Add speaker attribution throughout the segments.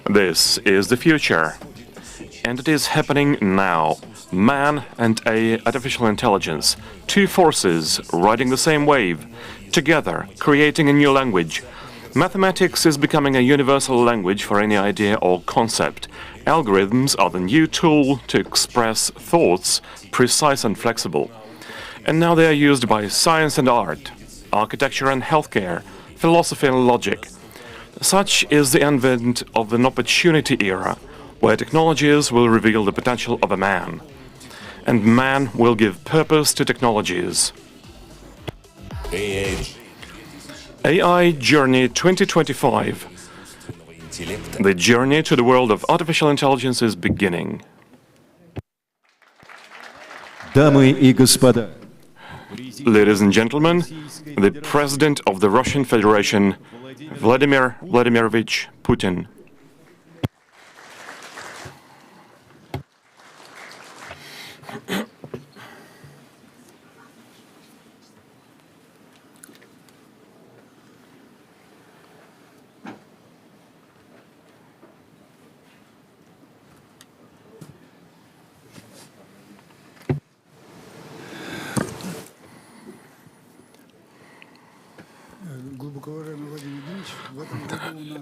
Speaker 1: This is the future, and it is happening now. Man and artificial intelligence, two forces riding the same wave, together creating a new language. Mathematics is becoming a universal language for any idea or concept. Algorithms are the new tool to express thoughts, precise and flexible. And now they are used by science and art, architecture and healthcare, philosophy and logic. Such is the advent of an opportunity era, where technologies will reveal the potential of a man, and man will give purpose to technologies. AI Journey 2025. The journey to the world of artificial intelligence is beginning.
Speaker 2: Дамы и господа.
Speaker 1: Ladies and gentlemen, the President of the Russian Federation, Vladimir Vladimirovich Putin.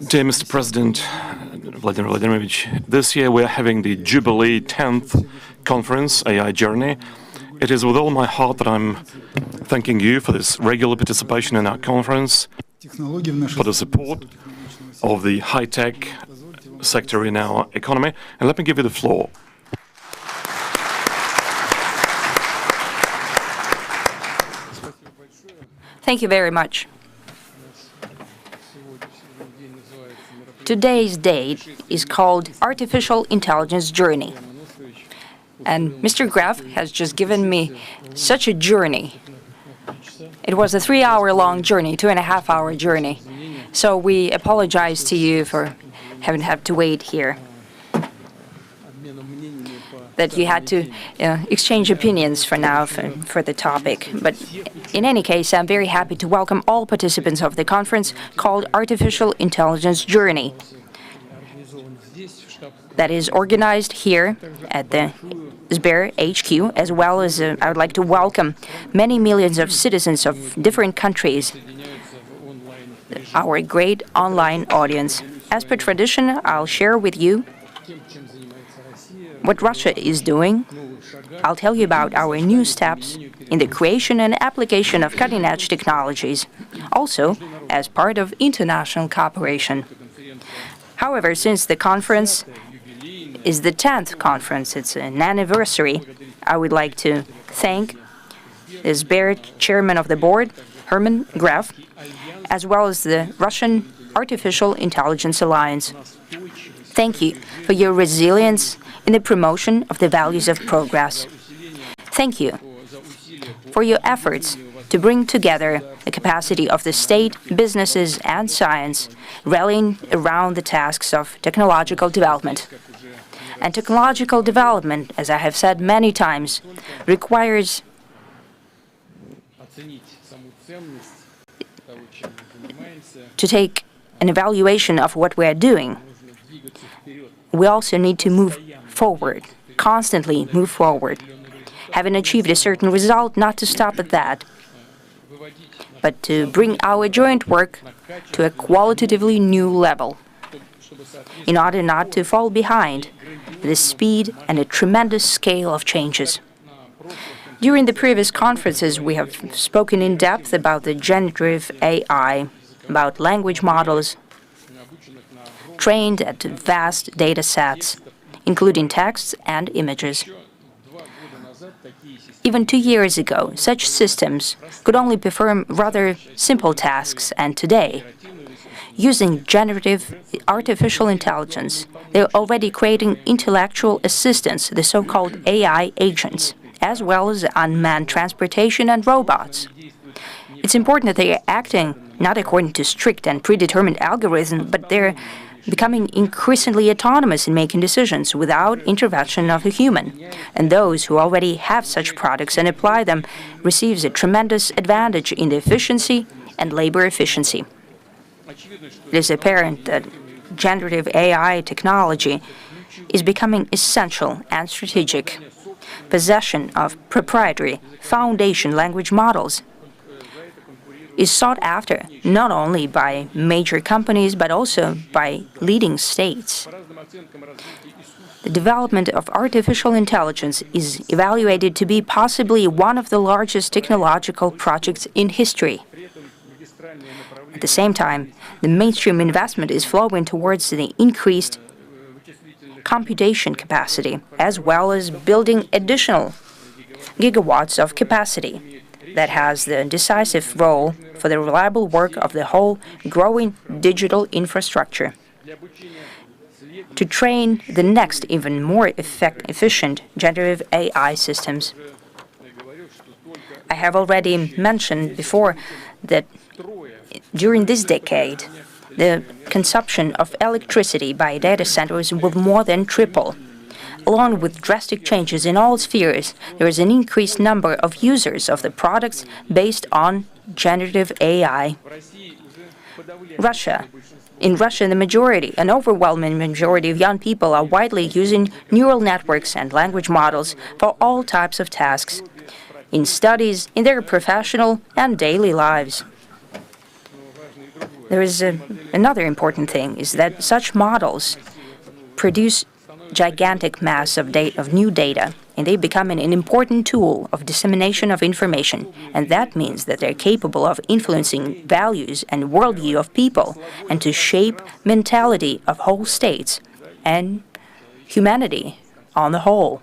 Speaker 1: Dear Mr. President, Vladimir Vladimirovich, this year we are having the Jubilee 10th Conference, AI Journey. It is with all my heart that I'm thanking you for this regular participation in our conference, for the support of the high-tech sector in our economy. And let me give you the floor.
Speaker 3: Thank you very much. Today's date is called Artificial Intelligence Journey. And Mr. Graf has just given me such a journey. It was a 3-hour-long journey, 2.5-hour journey. So we apologize to you for having had to wait here, that you had to exchange opinions for now for the topic. But in any case, I'm very happy to welcome all participants of the conference called Artificial Intelligence Journey, that is organized here at the Sber HQ, as well as I would like to welcome many millions of citizens of different countries, our great online audience. As per tradition, I'll share with you what Russia is doing. I'll tell you about our new steps in the creation and application of cutting-edge technologies, also as part of international cooperation. However, since the conference is the 10th conference, it's an anniversary, I would like to thank the Sber chairman of the board, Herman Graf, as well as the Russian Artificial Intelligence Alliance. Thank you for your resilience in the promotion of the values of progress. Thank you for your efforts to bring together the capacity of the state, businesses, and science, rallying around the tasks of technological development. And technological development, as I have said many times, requires to take an evaluation of what we are doing. We also need to move forward, constantly move forward. Having achieved a certain result, not to stop at that, but to bring our joint work to a qualitatively new level, in order not to fall behind the speed and a tremendous scale of changes. During the previous conferences, we have spoken in depth about the generative AI, about language models trained at vast data sets, including texts and images. Even 2 years ago, such systems could only perform rather simple tasks, and today, using generative artificial intelligence, they're already creating intellectual assistants, the so-called AI agents, as well as unmanned transportation and robots. It's important that they are acting not according to strict and predetermined algorithms, but they're becoming increasingly autonomous in making decisions without intervention of a human. And those who already have such products and apply them receives a tremendous advantage in the efficiency and labor efficiency. It is apparent that generative AI technology is becoming essential and strategic. Possession of proprietary foundation language models is sought after not only by major companies but also by leading states. The development of artificial intelligence is evaluated to be possibly one of the largest technological projects in history. At the same time, the mainstream investment is flowing towards the increased computation capacity, as well as building additional gigawatts of capacity that has the decisive role for the reliable work of the whole growing digital infrastructure. To train the next, even more efficient generative AI systems. I have already mentioned before that during this decade, the consumption of electricity by data centers will more than triple. Along with drastic changes in all spheres, there is an increased number of users of the products based on generative AI. In Russia, an overwhelming majority of young people are widely using neural networks and language models for all types of tasks, in studies, in their professional and daily lives. There is another important thing, is that such models produce gigantic mass of new data, and they become an important tool of dissemination of information. And that means that they're capable of influencing values and worldview of people and to shape mentality of whole states and humanity on the whole.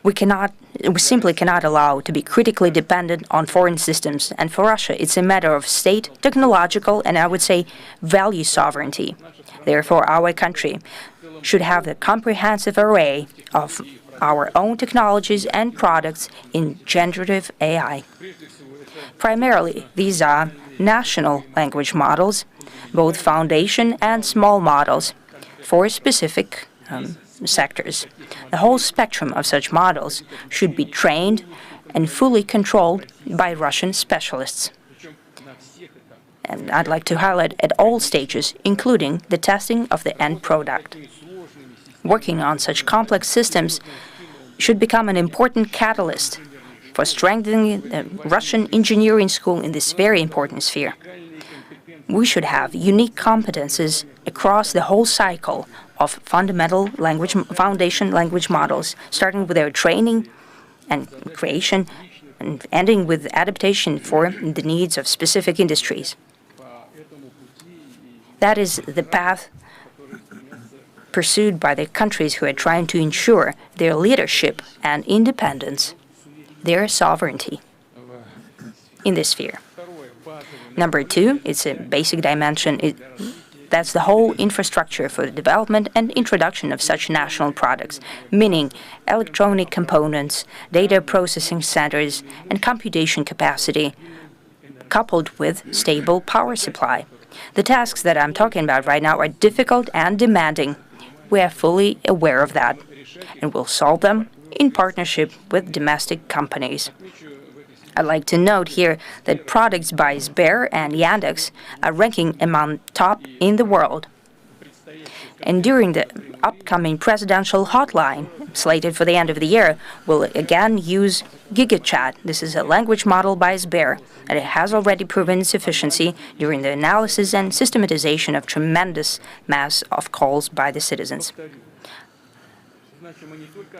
Speaker 3: We simply cannot allow to be critically dependent on foreign systems, and for Russia it's a matter of state, technological, and I would say value sovereignty. Therefore, our country should have the comprehensive array of our own technologies and products in generative AI. Primarily, these are national language models, both foundation and small models, for specific sectors. The whole spectrum of such models should be trained and fully controlled by Russian specialists. And I'd like to highlight at all stages, including the testing of the end product. Working on such complex systems should become an important catalyst for strengthening the Russian engineering school in this very important sphere. We should have unique competences across the whole cycle of foundation language models, starting with their training and creation and ending with adaptation for the needs of specific industries. That is the path pursued by the countries who are trying to ensure their leadership and independence, their sovereignty in this sphere. Number two, it's a basic dimension. That's the whole infrastructure for the development and introduction of such national products, meaning electronic components, data processing centers, and computation capacity, coupled with stable power supply. The tasks that I'm talking about right now are difficult and demanding. We are fully aware of that, and will solve them in partnership with domestic companies. I'd like to note here that products by Sber and Yandex are ranking among top in the world. And during the upcoming presidential hotline, slated for the end of the year, we'll again use GigaChat. This is a language model by Sber, and it has already proven its efficiency during the analysis and systematization of tremendous mass of calls by the citizens.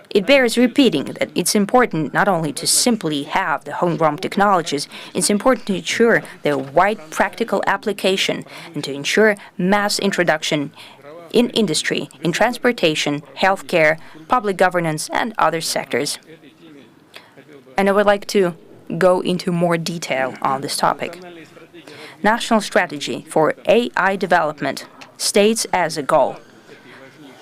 Speaker 3: It bears repeating that it's important not only to simply have the homegrown technologies, it's important to ensure their wide practical application and to ensure mass introduction in industry, in transportation, healthcare, public governance, and other sectors. And I would like to go into more detail on this topic. National strategy for AI development states as a goal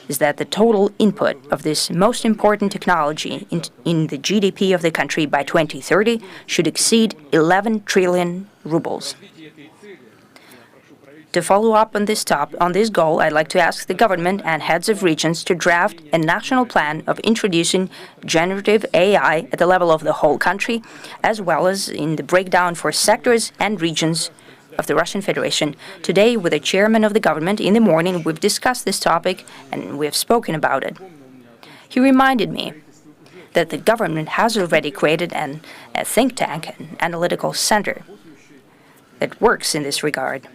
Speaker 3: is that the total input of this most important technology in the GDP of the country by 2030 should exceed 11 trillion rubles. To follow up on this goal, I'd like to ask the government and heads of regions to draft a national plan of introducing generative AI at the level of the whole country, as well as in the breakdown for sectors and regions of the Russian Federation. Today, with the chairman of the government, in the morning, we've discussed this topic and we have spoken about it. He reminded me that the government has already created a think tank, an analytical center that works in this regard.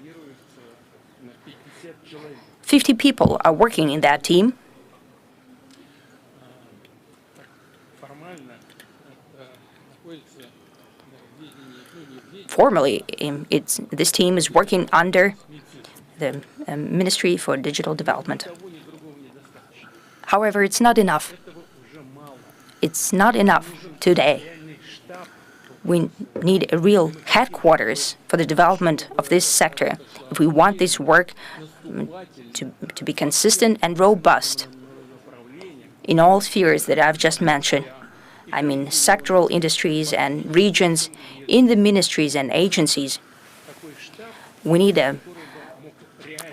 Speaker 3: 50 people are working in that team. Formally, this team is working under the Ministry for Digital Development. However, it's not enough. It's not enough today. We need a real headquarters for the development of this sector if we want this work to be consistent and robust in all spheres that I've just mentioned. I mean, sectoral industries and regions in the ministries and agencies. We need an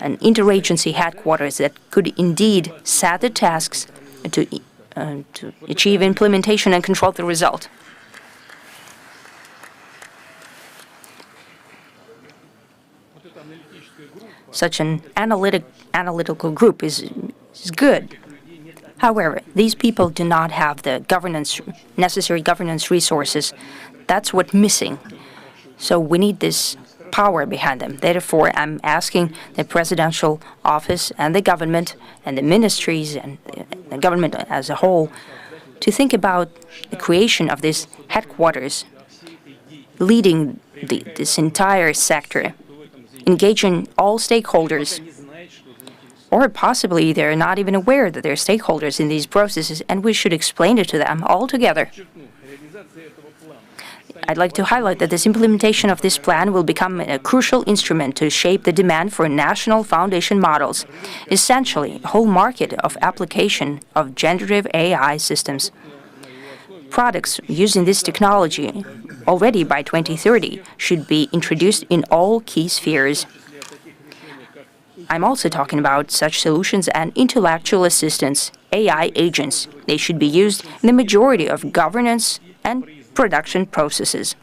Speaker 3: interagency headquarters that could indeed set the tasks to achieve implementation and control the result. Such an analytical group is good. However, these people do not have the necessary governance resources. That's what's missing. So we need this power behind them. Therefore, I'm asking the presidential office and the government and the ministries and the government as a whole to think about the creation of this headquarters, leading this entire sector, engaging all stakeholders. Or possibly they're not even aware that they're stakeholders in these processes, and we should explain it to them all together. I'd like to highlight that this implementation of this plan will become a crucial instrument to shape the demand for national foundation models, essentially a whole market of application of generative AI systems. Products using this technology already by 2030 should be introduced in all key spheres. I'm also talking about such solutions and intellectual assistance, AI agents. They should be used in the majority of governance and production processes.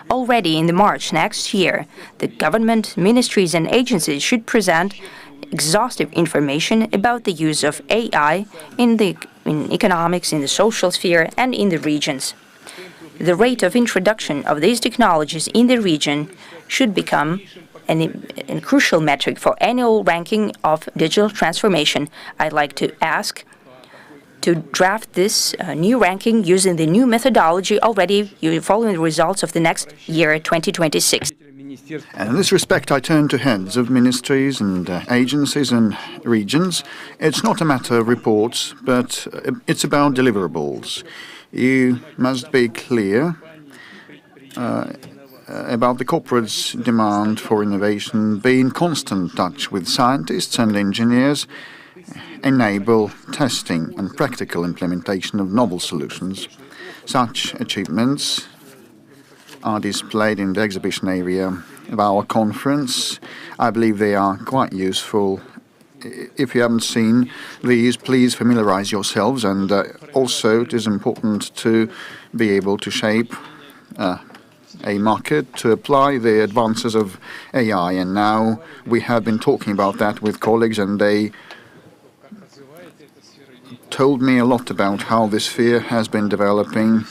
Speaker 3: Already in March next year, the government, ministries and agencies should present exhaustive information about the use of AI in economics, in the social sphere and in the regions. The rate of introduction of these technologies in the region should become a crucial metric for annual ranking of digital transformation. I'd like to ask to draft this new ranking using the new methodology already following the results of the next year, 2026.
Speaker 4: And in this respect, I turn to heads of ministries and agencies and regions. It's not a matter of reports, but it's about deliverables. You must be clear about the corporate's demand for innovation, be in constant touch with scientists and engineers, enable testing and practical implementation of novel solutions. Such achievements are displayed in the exhibition area of our conference. I believe they are quite useful. If you haven't seen these, please familiarize yourselves, and also it is important to be able to shape a market to apply the advances of AI. And now we have been talking about that with colleagues, and they told me a lot about how this sphere has been developing.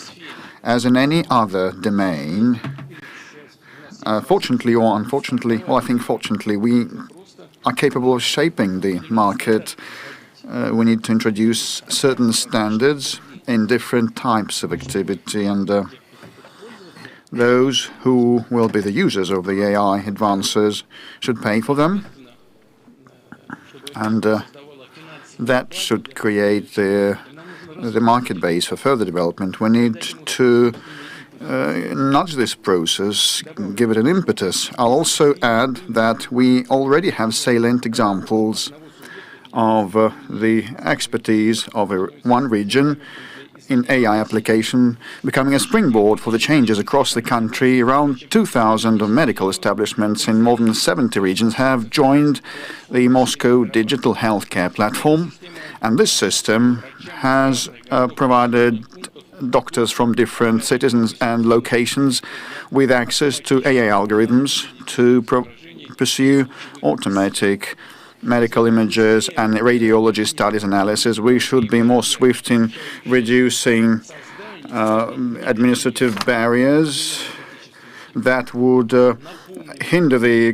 Speaker 4: As in any other domain, fortunately or unfortunately, well, I think fortunately, we are capable of shaping the market. We need to introduce certain standards in different types of activity, and those who will be the users of the AI advances should pay for them. And that should create the market base for further development. We need to nudge this process, give it an impetus. I'll also add that we already have salient examples of the expertise of one region in AI application becoming a springboard for the changes across the country. Around 2,000 medical establishments in more than 70 regions have joined the Moscow Digital Healthcare Platform, and this system has provided doctors from different citizens and locations with access to AI algorithms to pursue automatic medical images and radiology studies analysis. We should be more swift in reducing administrative barriers that would hinder the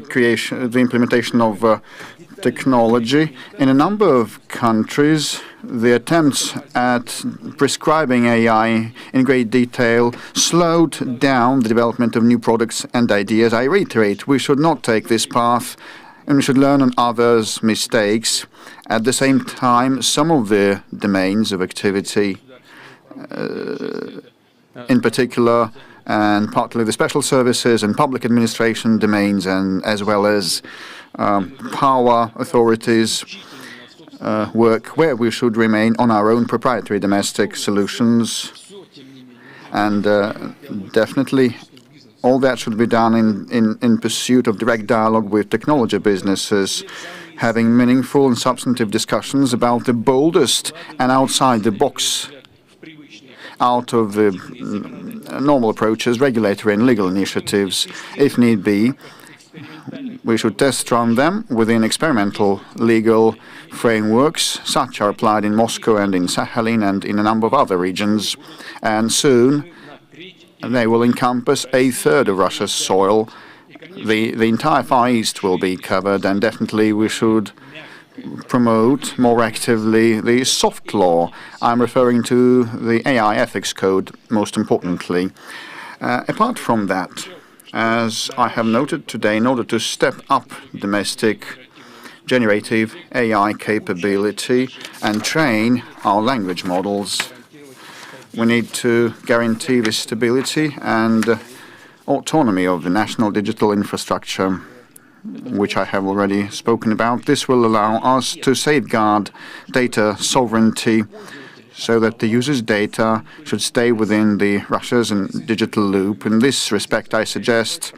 Speaker 4: implementation of technology. In a number of countries, the attempts at prescribing AI in great detail slowed down the development of new products and ideas. I reiterate, we should not take this path, and we should learn on others' mistakes. At the same time, some of the domains of activity, in particular, and partly the special services and public administration domains, and as well as power authorities, work where we should remain on our own proprietary domestic solutions. And definitely all that should be done in pursuit of direct dialogue with technology businesses, having meaningful and substantive discussions about the boldest and outside the box, out of the normal approaches, regulatory and legal initiatives. If need be, we should test run them within experimental legal frameworks. Such are applied in Moscow and in Sakhalin and in a number of other regions. And soon they will encompass a third of Russia's soil. The entire Far East will be covered, and definitely we should promote more actively the soft law. I'm referring to the AI ethics code, most importantly. Apart from that, as I have noted today, in order to step up domestic generative AI capability and train our language models, we need to guarantee the stability and autonomy of the national digital infrastructure, which I have already spoken about. This will allow us to safeguard data sovereignty so that the user's data should stay within the Russia's and digital loop. In this respect, I suggest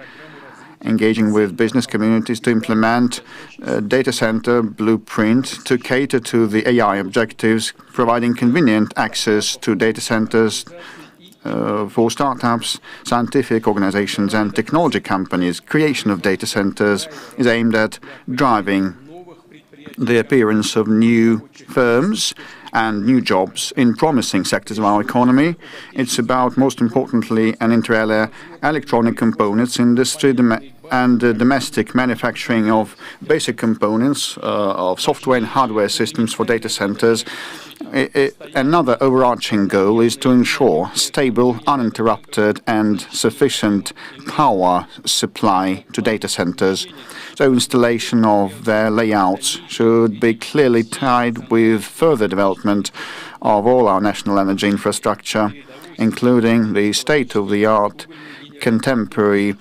Speaker 4: engaging with business communities to implement a data center blueprint to cater to the AI objectives, providing convenient access to data centers for startups, scientific organizations, and technology companies. Creation of data centers is aimed at driving the appearance of new firms and new jobs in promising sectors of our economy. It's about, most importantly, an inter alia electronic components industry and domestic manufacturing of basic components of software and hardware systems for data centers. Another overarching goal is to ensure stable, uninterrupted, and sufficient power supply to data centers. So installation of their layouts should be clearly tied with further development of all our national energy infrastructure, including the state-of-the-art, contemporary,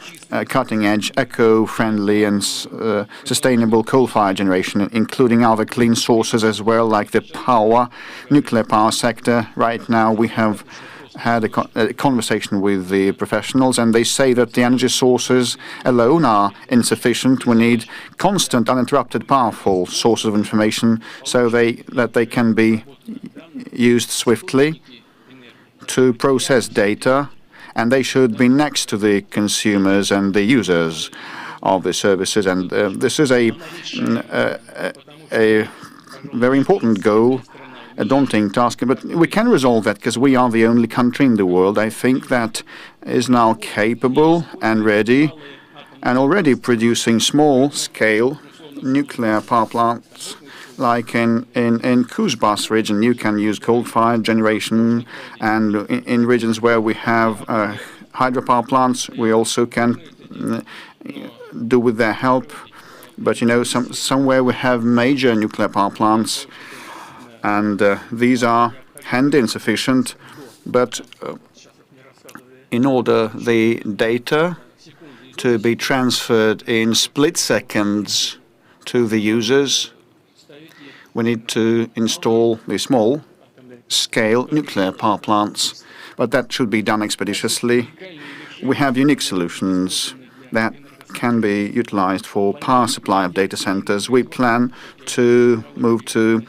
Speaker 4: cutting-edge, eco-friendly and sustainable coal-fired generation, including other clean sources as well, like the nuclear power sector. Right now we have had a conversation with the professionals, and they say that the energy sources alone are insufficient. We need constant, uninterrupted, powerful sources of information so that they can be used swiftly to process data, and they should be next to the consumers and the users of the services. And this is a very important goal, a daunting task, but we can resolve that because we are the only country in the world, I think, that is now capable and ready and already producing small-scale nuclear power plants. Like in Kuzbas region, you can use coal-fired generation, and in regions where we have hydropower plants, we also can do with their help. But somewhere we have major nuclear power plants, and these are handy and sufficient. But in order the data to be transferred in split seconds to the users, we need to install the small-scale nuclear power plants, but that should be done expeditiously. We have unique solutions that can be utilized for power supply of data centers. We plan to move to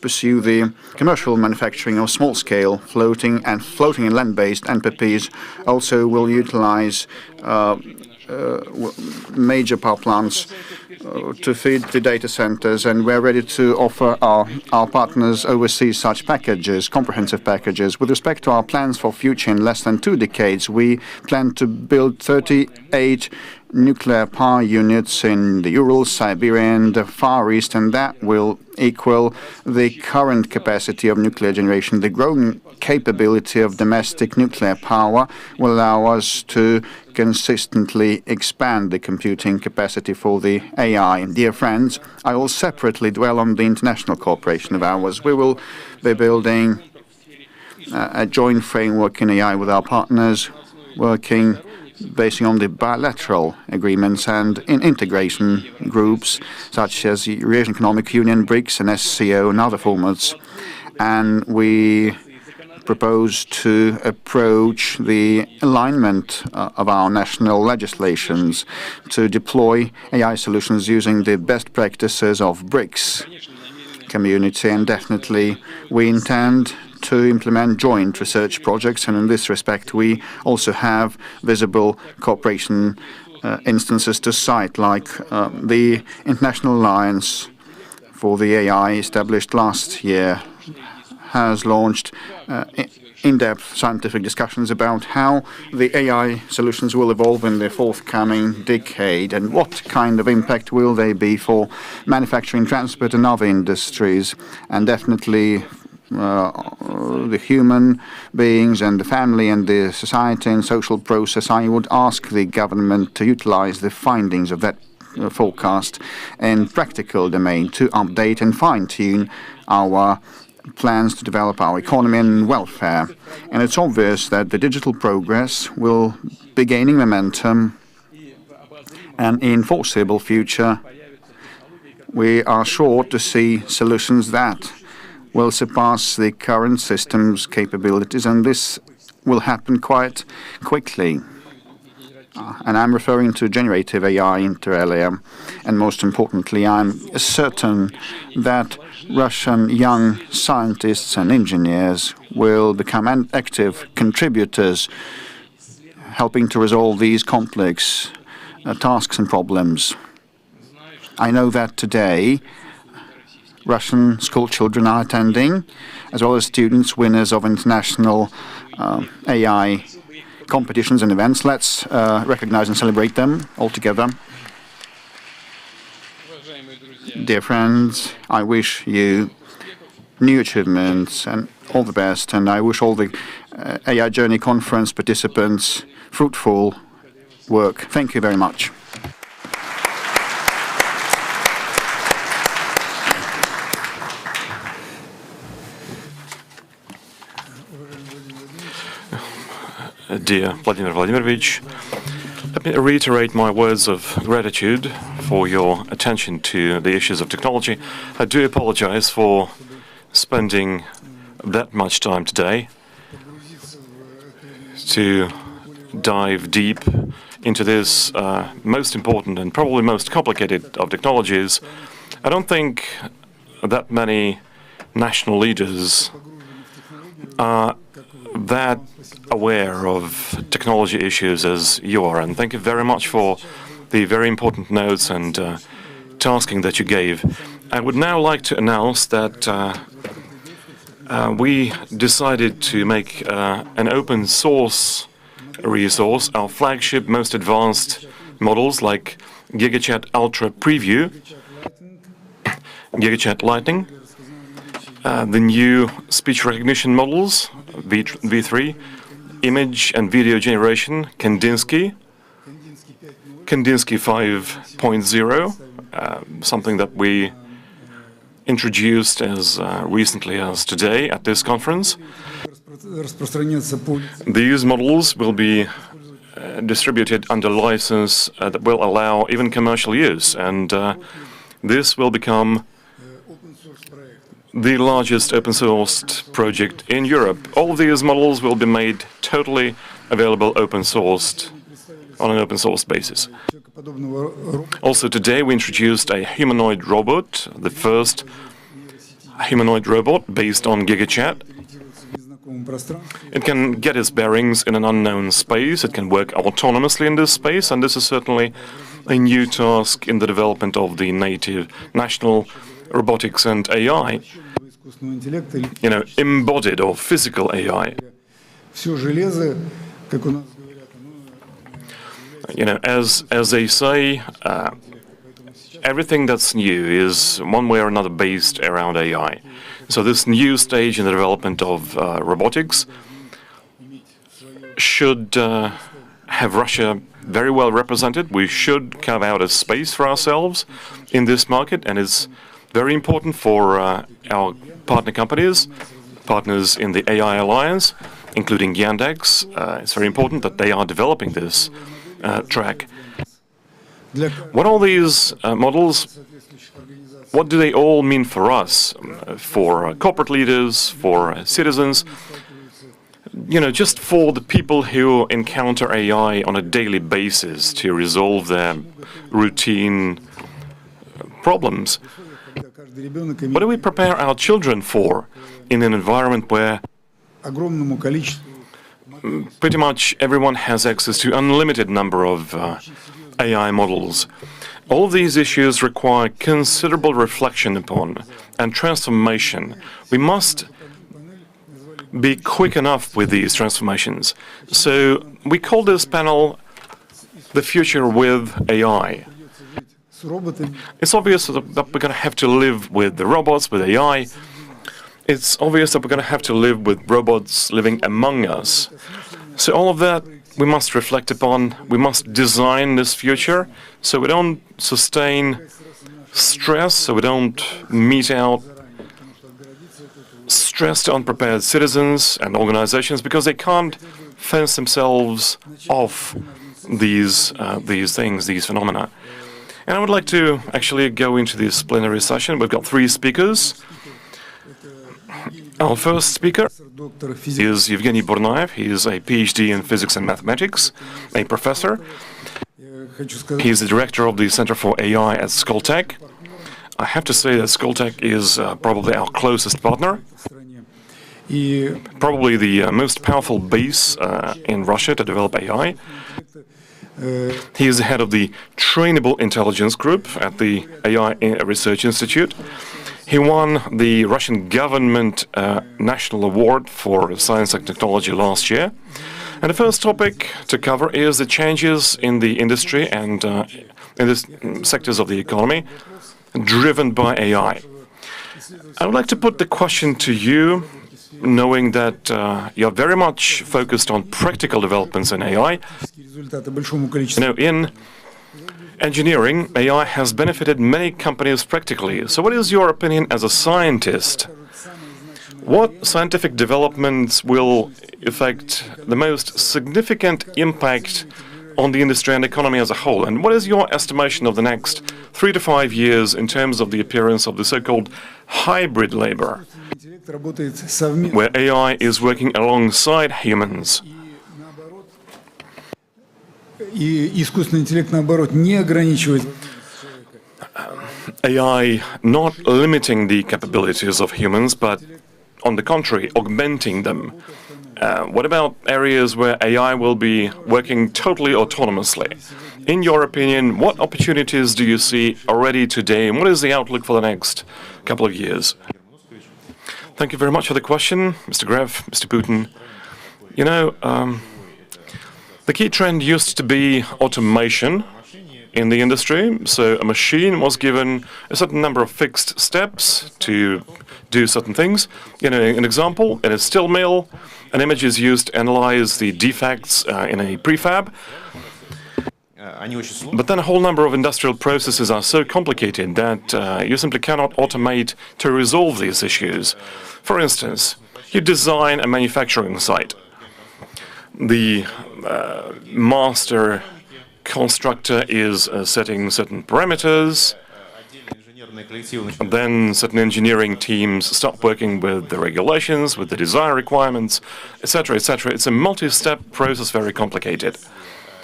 Speaker 4: pursue the commercial manufacturing of small-scale floating and land-based NPPs. Also, will utilize major power plants to feed the data centers, and we're ready to offer our partners overseas such packages, comprehensive packages. With respect to our plans for future, in less than 2 decades, we plan to build 38 nuclear power units in the Urals, Siberia, and the Far East, and that will equal the current capacity of nuclear generation. The growing capability of domestic nuclear power will allow us to consistently expand the computing capacity for the AI. Dear friends, I will separately dwell on the international cooperation of ours. We will be building a joint framework in AI with our partners, working basing on the bilateral agreements and in integration groups such as the Eurasian Economic Union, BRICS, and SCO, and other formats. And we propose to approach the alignment of our national legislations to deploy AI solutions using the best practices of BRICS community. And definitely we intend to implement joint research projects, and in this respect we also have visible cooperation instances to cite, like the International Alliance for the AI established last year has launched in-depth scientific discussions about how the AI solutions will evolve in the forthcoming decade and what kind of impact will they be for manufacturing, transport, and other industries, and definitely the human beings and the family and the society and social process. I would ask the government to utilize the findings of that forecast in practical domain to update and fine-tune our plans to develop our economy and welfare. And it's obvious that the digital progress will be gaining momentum, and in foreseeable future we are sure to see solutions that will surpass the current system's capabilities, and this will happen quite quickly. And I'm referring to generative AI inter alia. And most importantly, I'm certain that Russian young scientists and engineers will become active contributors, helping to resolve these complex tasks and problems. I know that today Russian school children are attending, as well as students, winners of international AI competitions and events. Let's recognize and celebrate them all together. Dear friends, I wish you new achievements and all the best, and I wish all the AI Journey Conference participants fruitful work. Thank you very much.
Speaker 1: Dear Vladimir Vladimirovich, let me reiterate my words of gratitude for your attention to the issues of technology. I do apologize for spending that much time today to dive deep into this most important and probably most complicated of technologies. I don't think that many national leaders are that aware of technology issues as you are, and thank you very much for the very important notes and tasking that you gave. I would now like to announce that we decided to make an open source resource, our flagship most advanced models like GigaChat Ultra Preview, GigaChat Lightning, the new speech recognition models, V3, image and video generation, Kandinsky 5.0, something that we introduced as recently as today at this conference. These models will be distributed under license that will allow even commercial use, and this will become the largest open-sourced project in Europe. All of these models will be made totally available open-sourced on an open source basis. Also today we introduced a humanoid robot, the first humanoid robot based on GigaChat. It can get its bearings in an unknown space, it can work autonomously in this space, and this is certainly a new task in the development of the national robotics and AI, embodied or physical AI. As they say, everything that's new is one way or another based around AI. So this new stage in the development of robotics should have Russia very well represented. We should carve out a space for ourselves in this market, and it's very important for our partner companies, partners in the AI Alliance, including Yandex. It's very important that they are developing this track. What are these models? What do they all mean for us, for corporate leaders, for citizens? Just for the people who encounter AI on a daily basis to resolve their routine problems. What do we prepare our children for in an environment where pretty much everyone has access to unlimited number of AI models? All of these issues require considerable reflection upon and transformation. We must be quick enough with these transformations. So we call this panel The Future with AI. It's obvious that we're going to have to live with the robots, with AI. It's obvious that we're going to have to live with robots living among us. So all of that we must reflect upon. We must design this future so we don't sustain stress, so we don't mete out stressed, unprepared citizens and organizations because they can't fence themselves off these things, these phenomena. And I would like to actually go into this plenary session. We've got three speakers. Our first speaker is Evgeny Burnaev. He is a PhD in physics and mathematics, a professor. He is the director of the Center for AI at Skoltech. I have to say that Skoltech is probably our closest partner, probably the most powerful base in Russia to develop AI. He is the head of the Trainable Intelligence Group at the AI Research Institute. He won the Russian government National Award for Science and Technology last year. And the first topic to cover is the changes in the industry and in the sectors of the economy driven by AI. I would like to put the question to you, knowing that you're very much focused on practical developments in AI. In engineering, AI has benefited many companies practically. So what is your opinion as a scientist? What scientific developments will effect the most significant impact on the industry and economy as a whole? And what is your estimation of the next 3 to 5 years in terms of the appearance of the so-called hybrid labor, where AI is working alongside humans? AI not limiting the capabilities of humans, but on the contrary, augmenting them. What about areas where AI will be working totally autonomously? In your opinion, what opportunities do you see already today, and what is the outlook for the next couple of years? Thank you very much for the question, Mr. Grev, Mr. Putin. The key trend used to be automation in the industry. So a machine was given a certain number of fixed steps to do certain things. An example, in a steel mill, an image is used to analyze the defects in a prefab. But then a whole number of industrial processes are so complicated that you simply cannot automate to resolve these issues. For instance, you design a manufacturing site. The master constructor is setting certain parameters. Then certain engineering teams start working with the regulations, with the design requirements, etc., etc. It's a multi-step process, very complicated.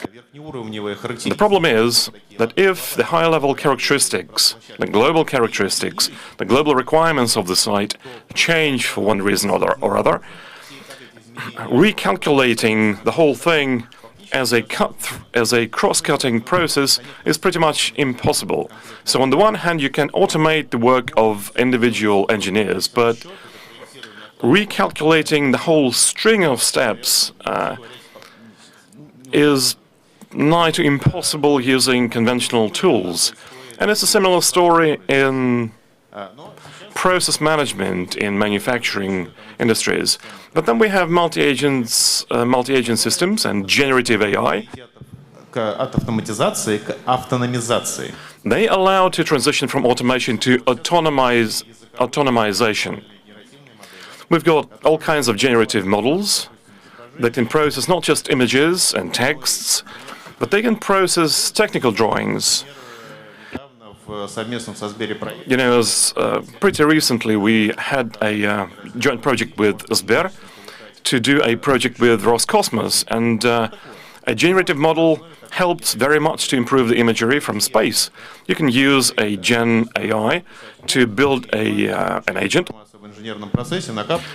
Speaker 1: The problem is that if the higher-level characteristics, the global characteristics, the global requirements of the site change for one reason or other, recalculating the whole thing as a cross-cutting process is pretty much impossible. So on the one hand, you can automate the work of individual engineers, but recalculating the whole string of steps is nigh to impossible using conventional tools. And it's a similar story in process management in manufacturing industries. But then we have multi-agent systems and generative AI. They allow to transition from automation to autonomization. We've got all kinds of generative models that can process not just images and texts, but they can process technical drawings. You know, pretty recently we had a joint project with Sber to do a project with Roscosmos, and a generative model helps very much to improve the imagery from space. You can use a Gen AI to build an agent.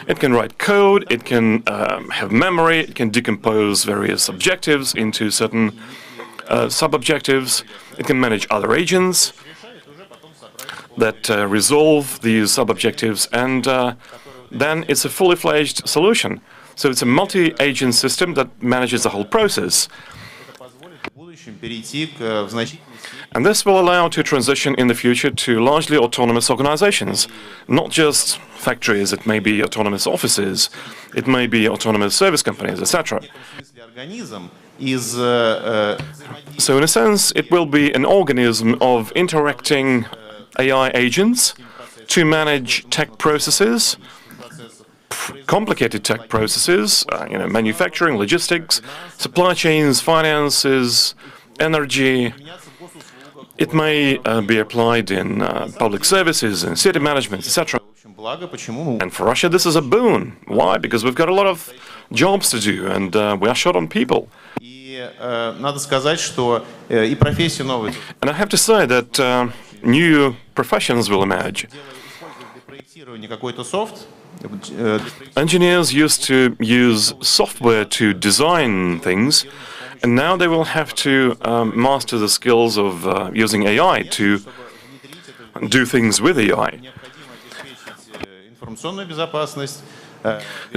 Speaker 1: It can write code, it can have memory, it can decompose various objectives into certain sub-objectives, it can manage other agents that resolve these sub-objectives, and then it's a fully fledged solution. So it's a multi-agent system that manages the whole process. And this will allow to transition in the future to largely autonomous organizations, not just factories, it may be autonomous offices, it may be autonomous service companies, etc. So in a sense, it will be an organism of interacting AI agents to manage tech processes, complicated tech processes, manufacturing, logistics, supply chains, finances, energy. It may be applied in public services and city management, etc. And for Russia, this is a boon. Why? Because we've got a lot of jobs to do, and we are short on people. And I have to say that new professions will emerge. Engineers used to use software to design things, and now they will have to master the skills of using AI to do things with AI.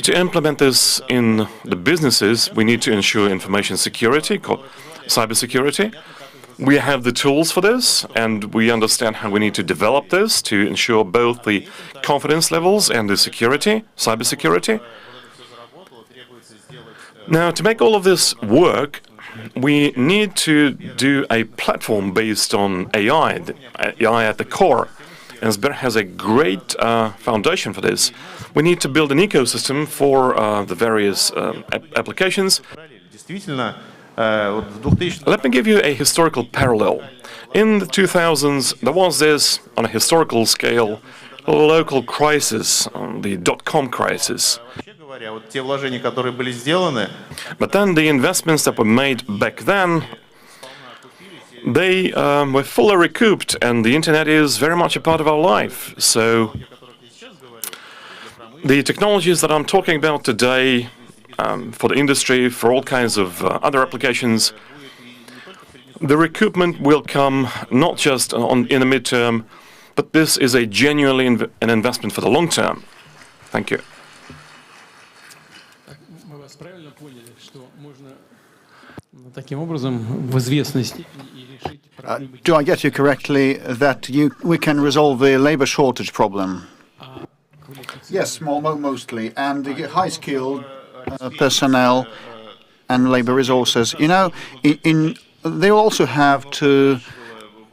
Speaker 1: To implement this in the businesses, we need to ensure information security, cybersecurity. We have the tools for this, and we understand how we need to develop this to ensure both the confidence levels and the security, cybersecurity. Now, to make all of this work, we need to do a platform based on AI, AI at the core. And Sber has a great foundation for this. We need to build an ecosystem for the various applications. Let me give you a historical parallel. In the 2000s, there was this, on a historical scale, local crisis, the dot-com crisis. But then the investments that were made back then, they were fully recouped, and the internet is very much a part of our life. So the technologies that I'm talking about today, for the industry, for all kinds of other applications, the recoupment will come not just in the midterm, but this is a genuinely an investment for the long term. Thank you.
Speaker 4: Do I get you correctly that we can resolve the labor shortage problem? Yes, mostly, and the high-skilled personnel and labor resources. They also have to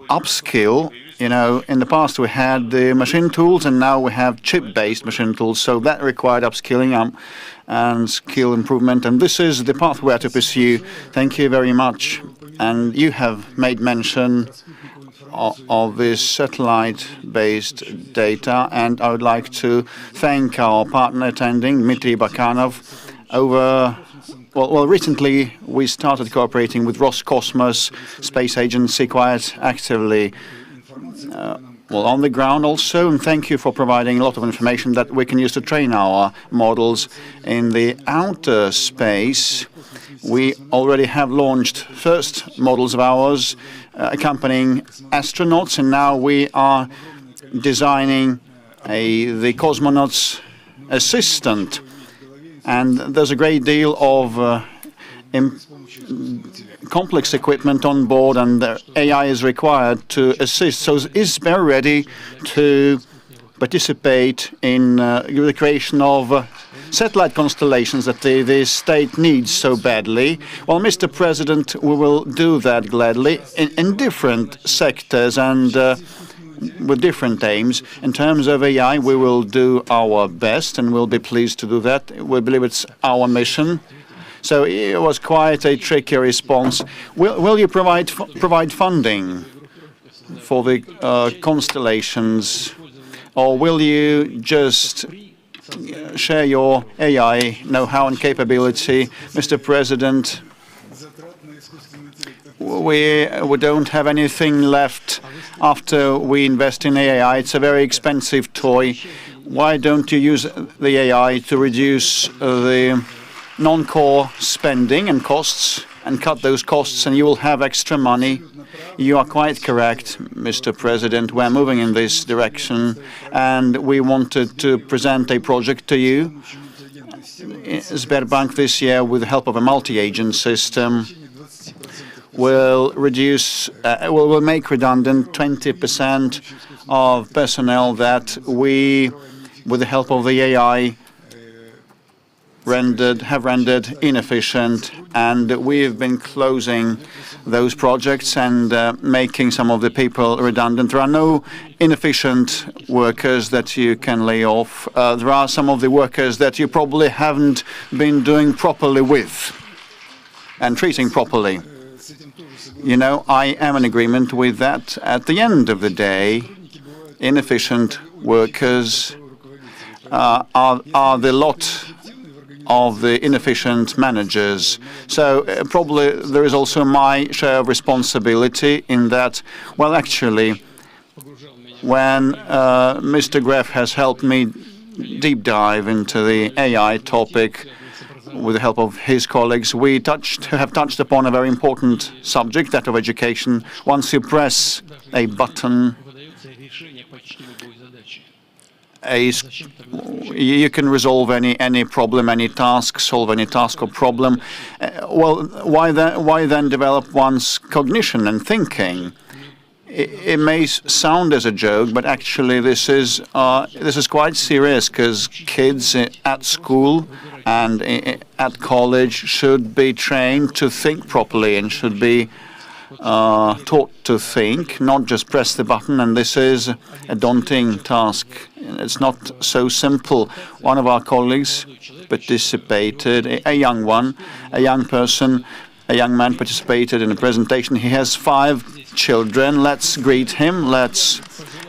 Speaker 4: upskill. In the past we had the machine tools, and now we have chip-based machine tools. So that required upskilling and skill improvement. And this is the pathway to pursue. Thank you very much. And you have made mention of this satellite-based data, and I would like to thank our partner attending, Dmitry Bakanov. Over Well, recently we started cooperating with Roscosmos Space Agency quite actively. On the ground also, and thank you for providing a lot of information that we can use to train our models. In the outer space, we already have launched first models of ours accompanying astronauts, and now we are designing the cosmonauts assistant. And there's a great deal of complex equipment on board, and the AI is required to assist. So is very ready to participate in the creation of satellite constellations that the state needs so badly. Well, Mr. President, we will do that gladly in different sectors and with different aims. In terms of AI, we will do our best, and we'll be pleased to do that. We believe it's our mission. So it was quite a tricky response. Will you provide funding for the constellations, or will you just share your AI know-how and capability? Mr. President, we don't have anything left after we invest in AI. It's a very expensive toy. Why don't you use the AI to reduce the non-core spending and costs and cut those costs, and you will have extra money? You are quite correct, Mr. President. We're moving in this direction, and we wanted to present a project to you. Sberbank this year, with the help of a multi-agent system, will make redundant 20% of personnel that we, with the help of the AI, have rendered inefficient, and we've been closing those projects and making some of the people redundant. There are no inefficient workers that you can lay off. There are some of the workers that you probably haven't been doing properly with and treating properly. You know, I am in agreement with that. At the end of the day, inefficient workers are the lot of the inefficient managers. So probably there is also my share of responsibility in that. Well, actually, when Mr. Gref has helped me deep dive into the AI topic with the help of his colleagues, we have touched upon a very important subject, that of education. Once you press a button, you can resolve any problem, any task, solve any task or problem. Well, why then develop one's cognition and thinking? It may sound as a joke, but actually this is quite serious, because kids at school and at college should be trained to think properly and should be taught to think, not just press the button. And this is a daunting task. It's not so simple. One of our colleagues participated, a young man participated in a presentation. He has 5 children. Let's greet him. Let's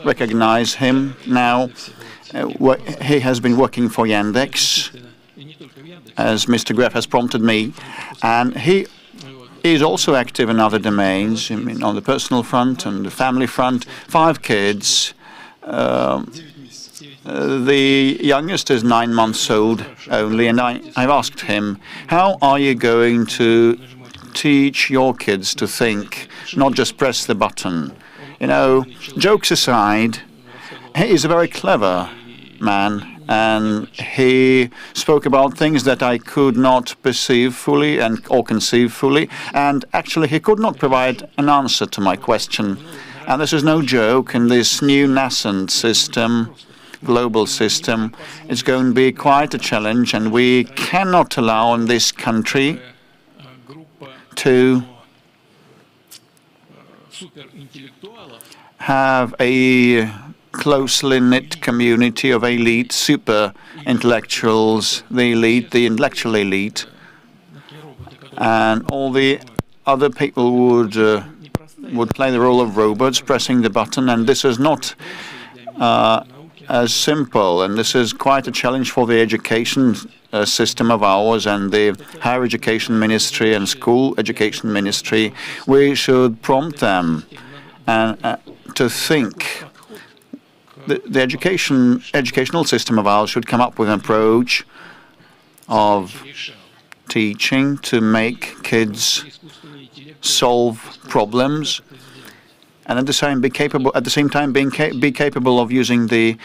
Speaker 4: recognize him now. He has been working for Yandex, as Mr. Gref has prompted me, and he is also active in other domains, I mean, on the personal front and the family front. 5 kids. The youngest is 9 months old only, and I've asked him, how are you going to teach your kids to think, not just press the button? You know, jokes aside, he is a very clever man, and he spoke about things that I could not perceive fully or conceive fully, and actually he could not provide an answer to my question. And this is no joke. In this new nascent system, global system, it's going to be quite a challenge, and we cannot allow in this country to have a closely knit community of elite, super intellectuals, the elite, the intellectual elite, and all the other people would play the role of robots pressing the button. And this is not as simple, and this is quite a challenge for the education system of ours and the Higher Education Ministry and School Education Ministry, we should prompt them to think. The educational system of ours should come up with an approach of teaching to make kids solve problems, and at the same time be capable of using the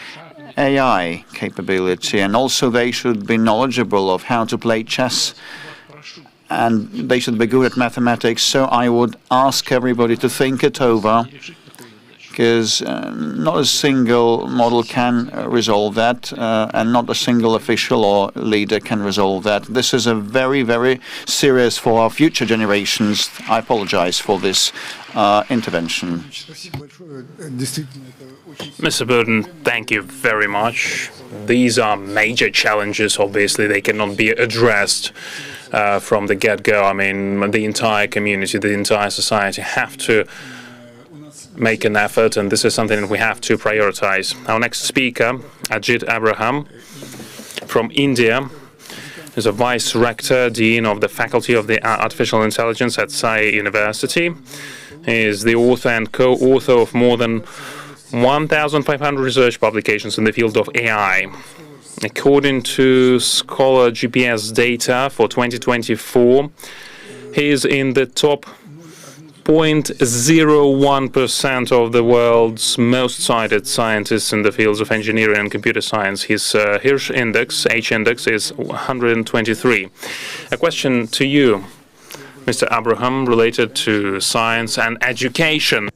Speaker 4: AI capability. And also they should be knowledgeable of how to play chess, and they should be good at mathematics. So I would ask everybody to think it over, because not a single model can resolve that, and not a single official or leader can resolve that. This is a very, very serious for our future generations. I apologize for this intervention.
Speaker 5: Mr. Burden, thank you very much. These are major challenges. Obviously, they cannot be addressed from the get-go. I mean, the entire community, the entire society have to make an effort, and this is something that we have to prioritize. Our next speaker, Ajit Abraham from India, is a Vice Rector, Dean of the Faculty of the Artificial Intelligence at SAI University. He is the author and co-author of more than 1,500 research publications in the field of AI. According to Scholar GPS data for 2024, he is in the top 0.01% of the world's most cited scientists in the fields of engineering and computer science. His H index is 123. A question to you, Mr. Abraham, related to science and education.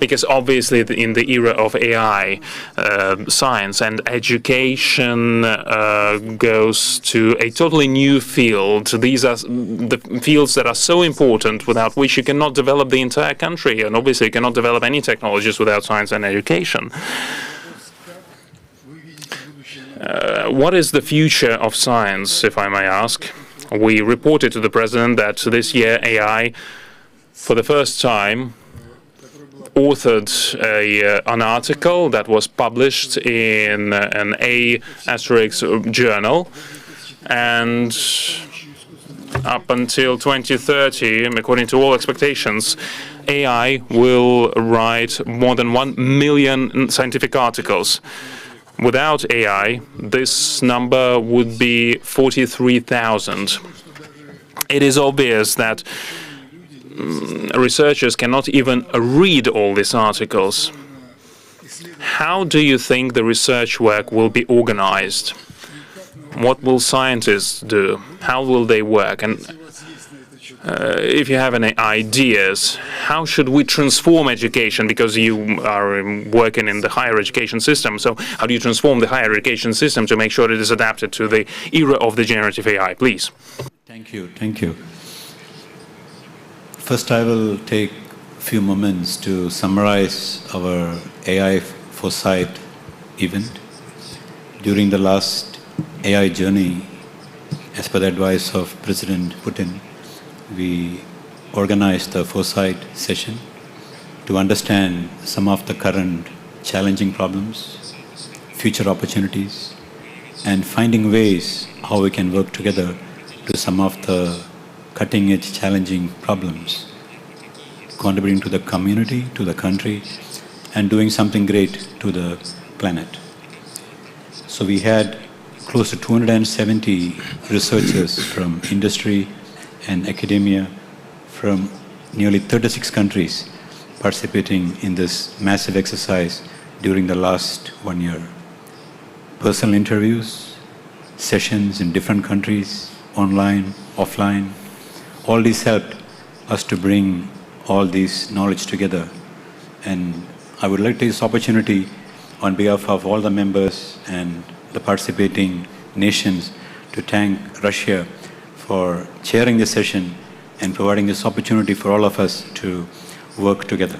Speaker 5: Because obviously in the era of AI, science and education goes to a totally new field. These are the fields that are so important, without which you cannot develop the entire country, and obviously you cannot develop any technologies without science and education. What is the future of science, if I may ask? We reported to the President that this year AI, for the first time, authored an article that was published in an A* journal, and up until 2030, according to all expectations, AI will write more than 1 million scientific articles. Without AI, this number would be 43,000. It is obvious that researchers cannot even read all these articles. How do you think the research work will be organized? What will scientists do? How will they work? And if you have any ideas, how should we transform education? Because you are working in the higher education system, so how do you transform the higher education system to make sure it is adapted to the era of the generative AI? Please.
Speaker 2: Thank you. Thank you. First, I will take a few moments to summarize our AI Foresight event. During the last AI journey, as per the advice of President Putin, we organized a Foresight session to understand some of the current challenging problems, future opportunities, and finding ways how we can work together to some of the cutting-edge challenging problems, contributing to the community, to the country, and doing something great to the planet. So we had close to 270 researchers from industry and academia from nearly 36 countries participating in this massive exercise during the last 1 year. Personal interviews, sessions in different countries, online, offline, all these helped us to bring all this knowledge together. And I would like to take this opportunity on behalf of all the members and the participating nations to thank Russia for chairing this session and providing this opportunity for all of us to work together.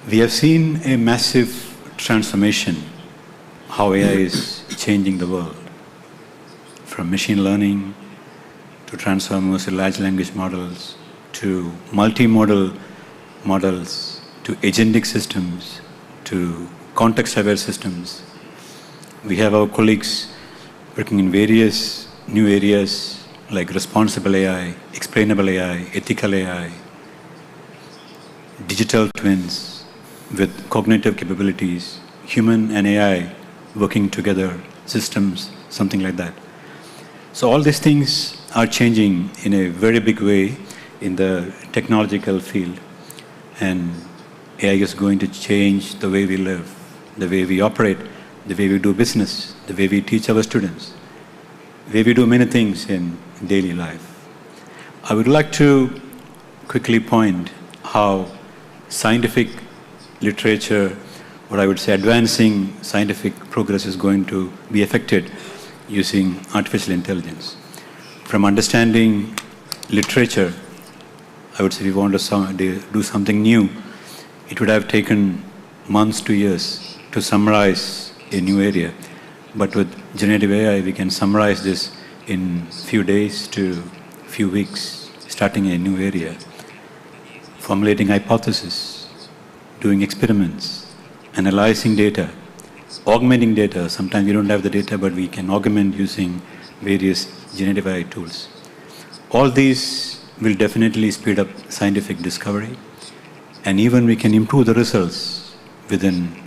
Speaker 2: We have seen a massive transformation, how AI is changing the world, from machine learning to transformers, large language models, to multimodal models, to agentic systems, to context-aware systems. We have our colleagues working in various new areas like responsible AI, explainable AI, ethical AI, digital twins with cognitive capabilities, human and AI working together, systems, something like that. So all these things are changing in a very big way in the technological field, and AI is going to change the way we live, the way we operate, the way we do business, the way we teach our students, the way we do many things in daily life. I would like to quickly point how scientific literature, what I would say advancing scientific progress is going to be affected using artificial intelligence. From understanding literature, I would say if we want to do something new, it would have taken months to years to summarize a new area. But with generative AI, we can summarize this in few days to few weeks, starting a new area, formulating hypotheses, doing experiments, analyzing data, augmenting data. Sometimes we don't have the data, but we can augment using various generative AI tools. All these will definitely speed up scientific discovery, and even we can improve the results within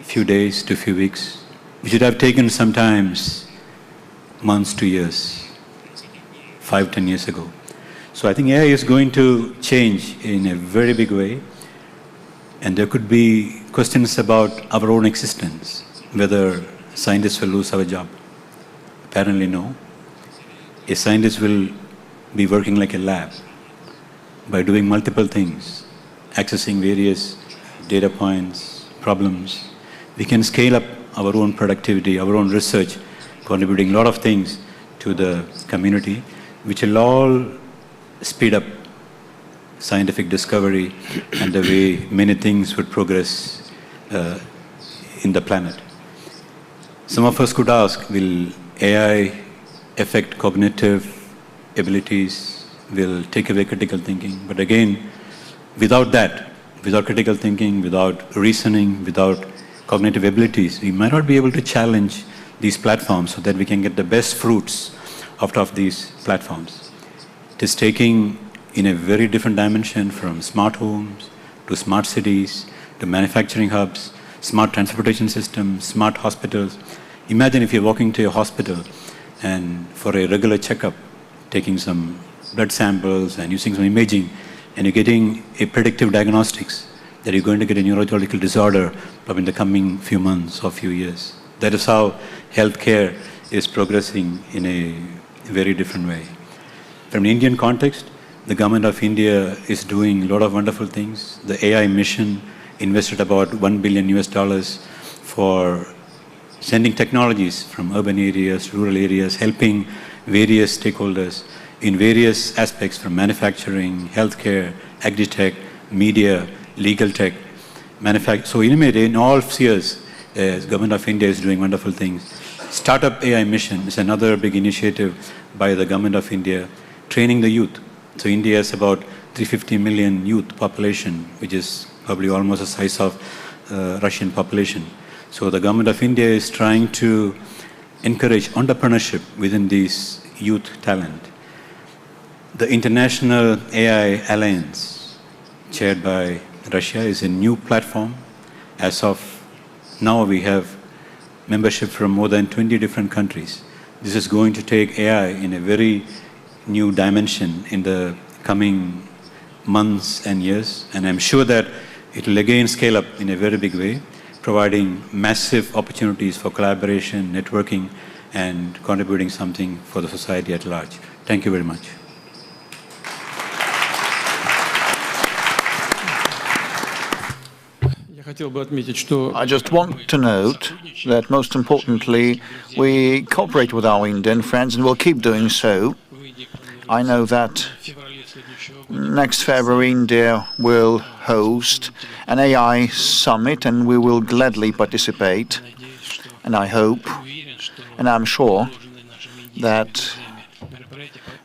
Speaker 2: few days to few weeks, which would have taken sometimes months to years, 5-10 years ago. So I think AI is going to change in a very big way, and there could be questions about our own existence, whether scientists will lose our job. Apparently no. A scientist will be working like a lab by doing multiple things, accessing various data points, problems. We can scale up our own productivity, our own research, contributing a lot of things to the community, which will all speed up scientific discovery and the way many things would progress in the planet. Some of us could ask, will AI affect cognitive abilities, will take away critical thinking? But again, without that, without critical thinking, without reasoning, without cognitive abilities, we might not be able to challenge these platforms so that we can get the best fruits out of these platforms. It is taking in a very different dimension, from smart homes to smart cities to manufacturing hubs, smart transportation systems, smart hospitals. Imagine if you're walking to a hospital and for a regular checkup, taking some blood samples and using some imaging, and you're getting a predictive diagnostics that you're going to get a neurological disorder probably in the coming few months or few years. That is how healthcare is progressing in a very different way. From an Indian context, the government of India is doing a lot of wonderful things. The AI mission invested about $1 billion for sending technologies from urban areas to rural areas, helping various stakeholders in various aspects, from manufacturing, healthcare, agri-tech, media, legal tech, So in all spheres, the government of India is doing wonderful things. Startup AI mission is another big initiative by the government of India, training the youth. So India has about 350 million youth population, which is probably almost the size of Russian population. So the government of India is trying to encourage entrepreneurship within these youth talent. The International AI Alliance, chaired by Russia, is a new platform. As of now, we have membership from more than 20 different countries. This is going to take AI in a very new dimension in the coming months and years, and I'm sure that it will again scale up in a very big way, providing massive opportunities for collaboration, networking, and contributing something for the society at large. Thank you very much.
Speaker 4: I just want to note that most importantly, we cooperate with our Indian friends and will keep doing so. I know that next February India will host an AI summit and we will gladly participate. And I hope, and I'm sure, that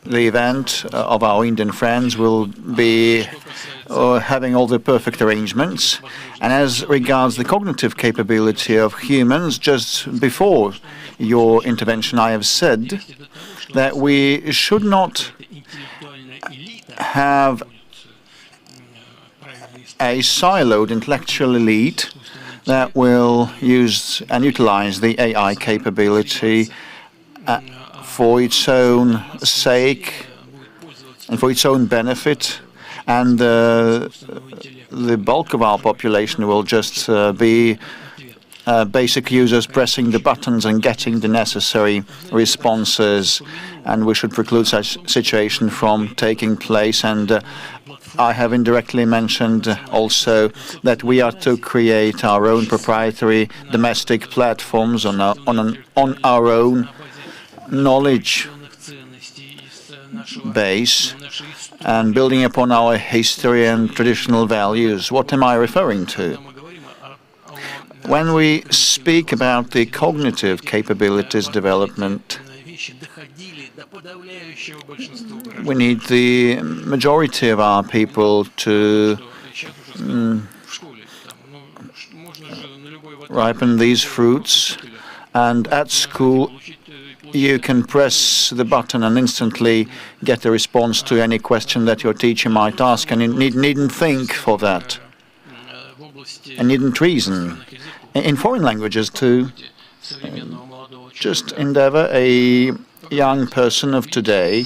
Speaker 4: the event of our Indian friends will be having all the perfect arrangements. And as regards the cognitive capability of humans, just before your intervention, I have said that we should not have a siloed intellectual elite that will use and utilize the AI capability for its own sake and for its own benefit, and the bulk of our population will just be basic users pressing the buttons and getting the necessary responses, and we should preclude such situation from taking place. And I have indirectly mentioned also that we are to create our own proprietary domestic platforms on our own knowledge base and building upon our history and traditional values. What am I referring to? When we speak about the cognitive capabilities development, we need the majority of our people to ripen these fruits, and at school you can press the button and instantly get a response to any question that your teacher might ask, and you needn't think for that, and needn't reason. In foreign languages too, just endeavor a young person of today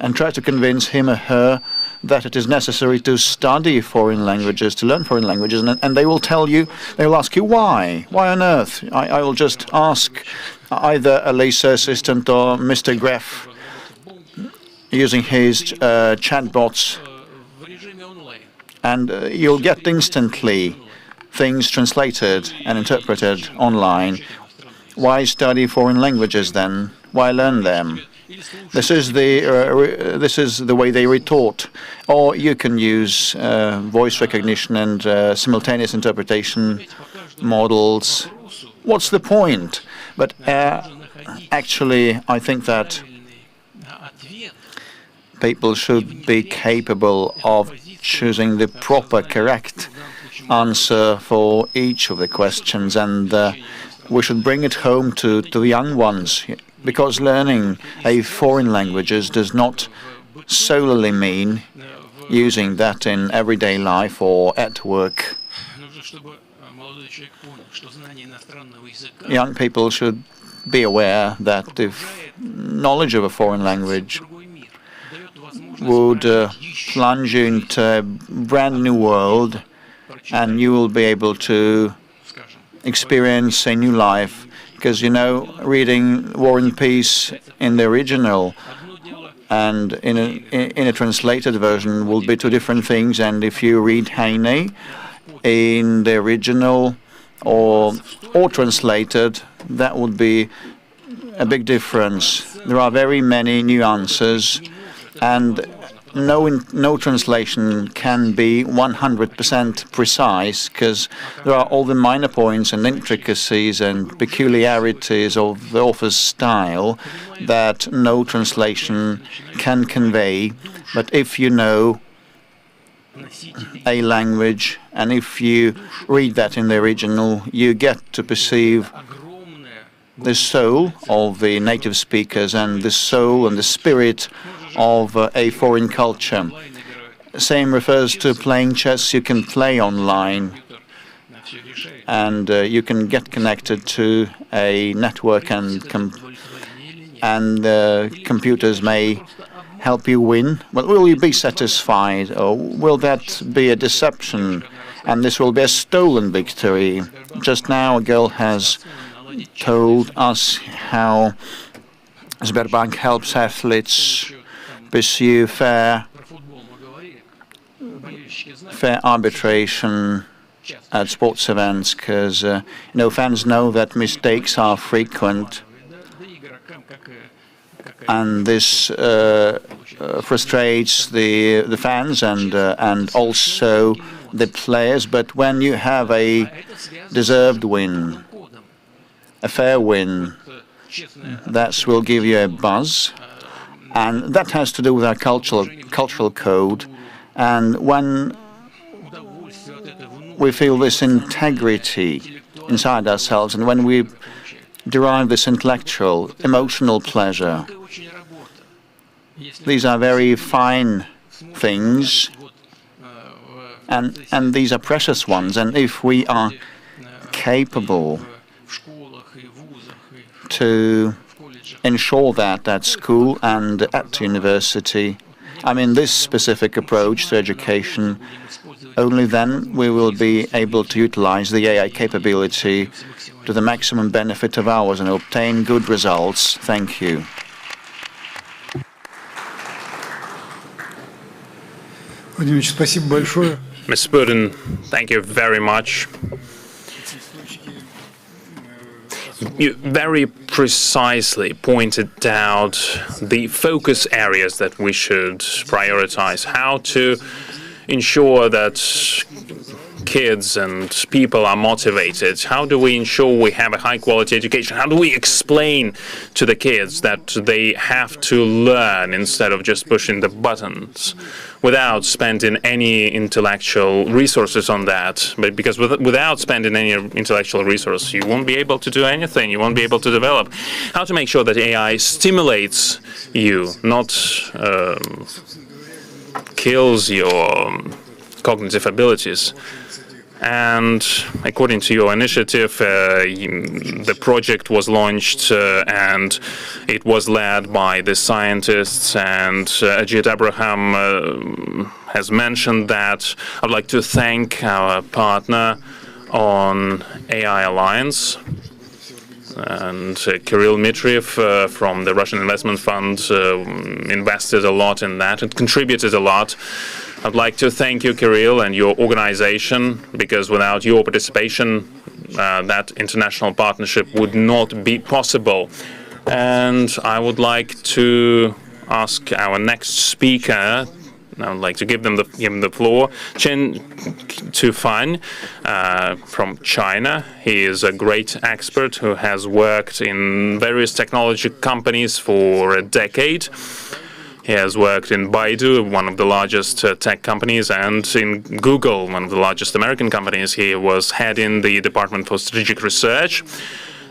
Speaker 4: and try to convince him or her that it is necessary to study foreign languages, to learn foreign languages, and they will tell you, they will ask you why. Why on earth? I will just ask either a Lisa assistant or Mr. Greff using his chatbots, and you'll get instantly things translated and interpreted online. Why study foreign languages then? Why learn them? This is the way they retort. Or you can use voice recognition and simultaneous interpretation models. What's the point? But actually, I think that people should be capable of choosing the proper, correct answer for each of the questions, and we should bring it home to the young ones, because learning a foreign languages does not solely mean using that in everyday life or at work. Young people should be aware that if knowledge of a foreign language would plunge you into a brand new world, and you will be able to experience a new life. Because, you know, reading War and Peace in the original and in a translated version will be two different things. And if you read Heine in the original or translated, that would be a big difference. There are very many nuances, and no translation can be 100% precise, because there are all the minor points and intricacies and peculiarities of the author's style that no translation can convey. But if you know a language and if you read that in the original, you get to perceive the soul of the native speakers and the soul and the spirit of a foreign culture. Same refers to playing chess. You can play online, and you can get connected to a network, and computers may help you win. Well, will you be satisfied, or will that be a deception, and this will be a stolen victory? Just now, a girl has told us how Sberbank helps athletes pursue fair arbitration at sports events, because fans know that mistakes are frequent, and this frustrates the fans and also the players. But when you have a deserved win, a fair win, that will give you a buzz. And that has to do with our cultural code. And when we feel this integrity inside ourselves, and when we derive this intellectual, emotional pleasure. These are very fine things, and these are precious ones. And if we are capable to ensure that at school and at university, I mean, this specific approach to education, only then we will be able to utilize the AI capability to the maximum benefit of ours and obtain good results. Thank you.
Speaker 5: Ms. Putin, thank you very much. You very precisely pointed out the focus areas that we should prioritize, how to ensure that kids and people are motivated. How do we ensure we have a high-quality education? How do we explain to the kids that they have to learn instead of just pushing the buttons without spending any intellectual resources on that? But because without spending any intellectual resource, you won't be able to do anything. You won't be able to develop. How to make sure that AI stimulates you, not kills your cognitive abilities. And according to your initiative, the project was launched and it was led by the scientists, and Ajit Abraham has mentioned that. I'd like to thank our partner on AI Alliance, and Kirill Dmitriev from the Russian Investment Fund invested a lot in that and contributed a lot. I'd like to thank you, Kirill, and your organization, because without your participation, that international partnership would not be possible. And I would like to ask our next speaker, I would like to give him the floor, Chen Tufan from China. He is a great expert who has worked in various technology companies for a decade. He has worked in Baidu, one of the largest tech companies, and in Google, one of the largest American companies. He was heading the Department for Strategic Research.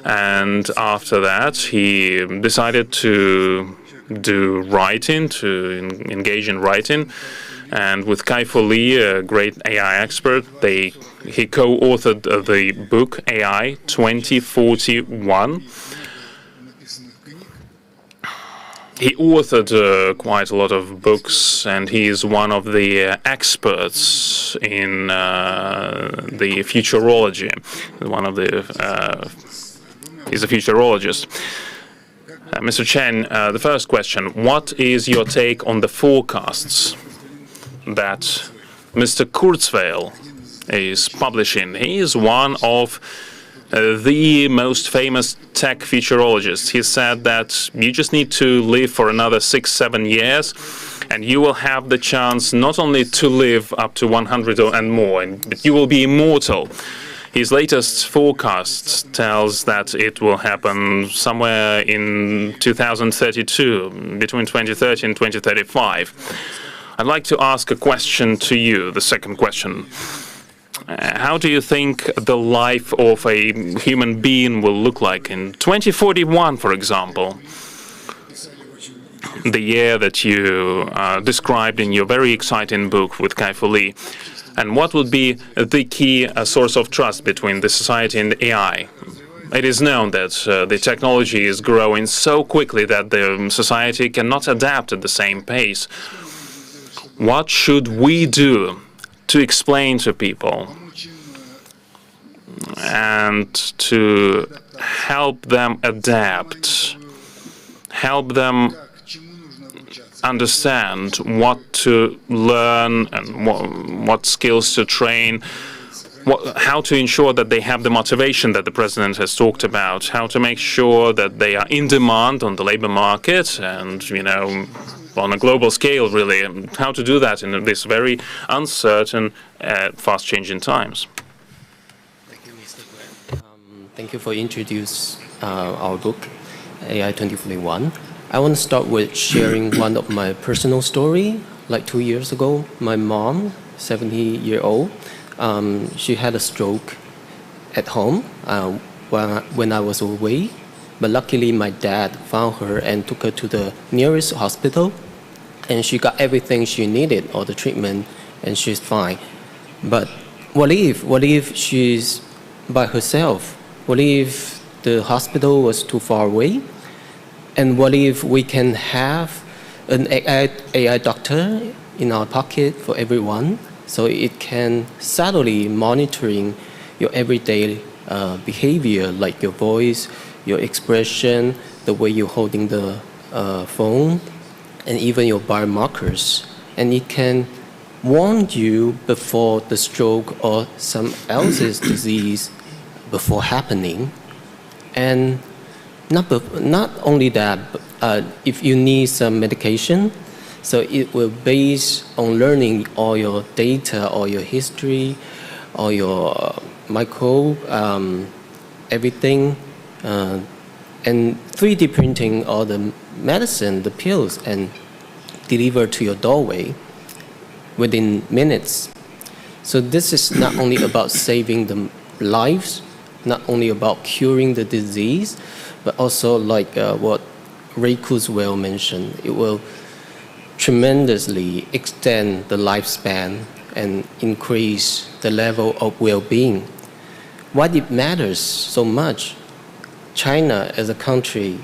Speaker 5: And after that, he decided to do writing, to engage in writing. And with Kai-Fu Lee, a great AI expert, he co-authored the book AI 2041. He authored quite a lot of books, and he is one of the experts in the futurology. He's a futurologist. Mr. Chen, the first question: what is your take on the forecasts that Mr. Kurzweil is publishing? He is one of the most famous tech futurologists. He said that you just need to live for another 6-7 years, and you will have the chance not only to live up to 100 and more, but you will be immortal. His latest forecast tells that it will happen somewhere in 2032, between 2030 and 2035. I'd like to ask a question to you, the second question. How do you think the life of a human being will look like in 2041, for example? The year that you described in your very exciting book with Kai-Fu Lee. And what would be the key source of trust between the society and the AI? It is known that the technology is growing so quickly that the society cannot adapt at the same pace. What should we do to explain to people and to help them adapt, help them understand what to learn and what skills to train, how to ensure that they have the motivation that the president has talked about, how to make sure that they are in demand on the labor market and, on a global scale, really, how to do that in this very uncertain, fast-changing times.
Speaker 6: Thank you, Mr. Grant. Thank you for introducing our book, AI 2041. I want to start with sharing one of my personal story. Like 2 years ago, my mom, 70-year-old, she had a stroke at home when I was away. But luckily, my dad found her and took her to the nearest hospital, and she got everything she needed, all the treatment, and she's fine. But what if she's by herself? What if the hospital was too far away? And what if we can have an AI doctor in our pocket for everyone, so it can subtly monitoring your everyday behavior, like your voice, your expression, the way you're holding the phone, and even your biomarkers. And it can warn you before the stroke or some else's disease before happening. And not only that, if you need some medication, so it will base on learning all your data, all your history, all your everything, and 3D printing all the medicine, the pills, and deliver to your doorway within minutes. So this is not only about saving the lives, not only about curing the disease, but also like what Ray Kurzweil mentioned, it will tremendously extend the lifespan and increase the level of well-being. Why it matters so much? China as a country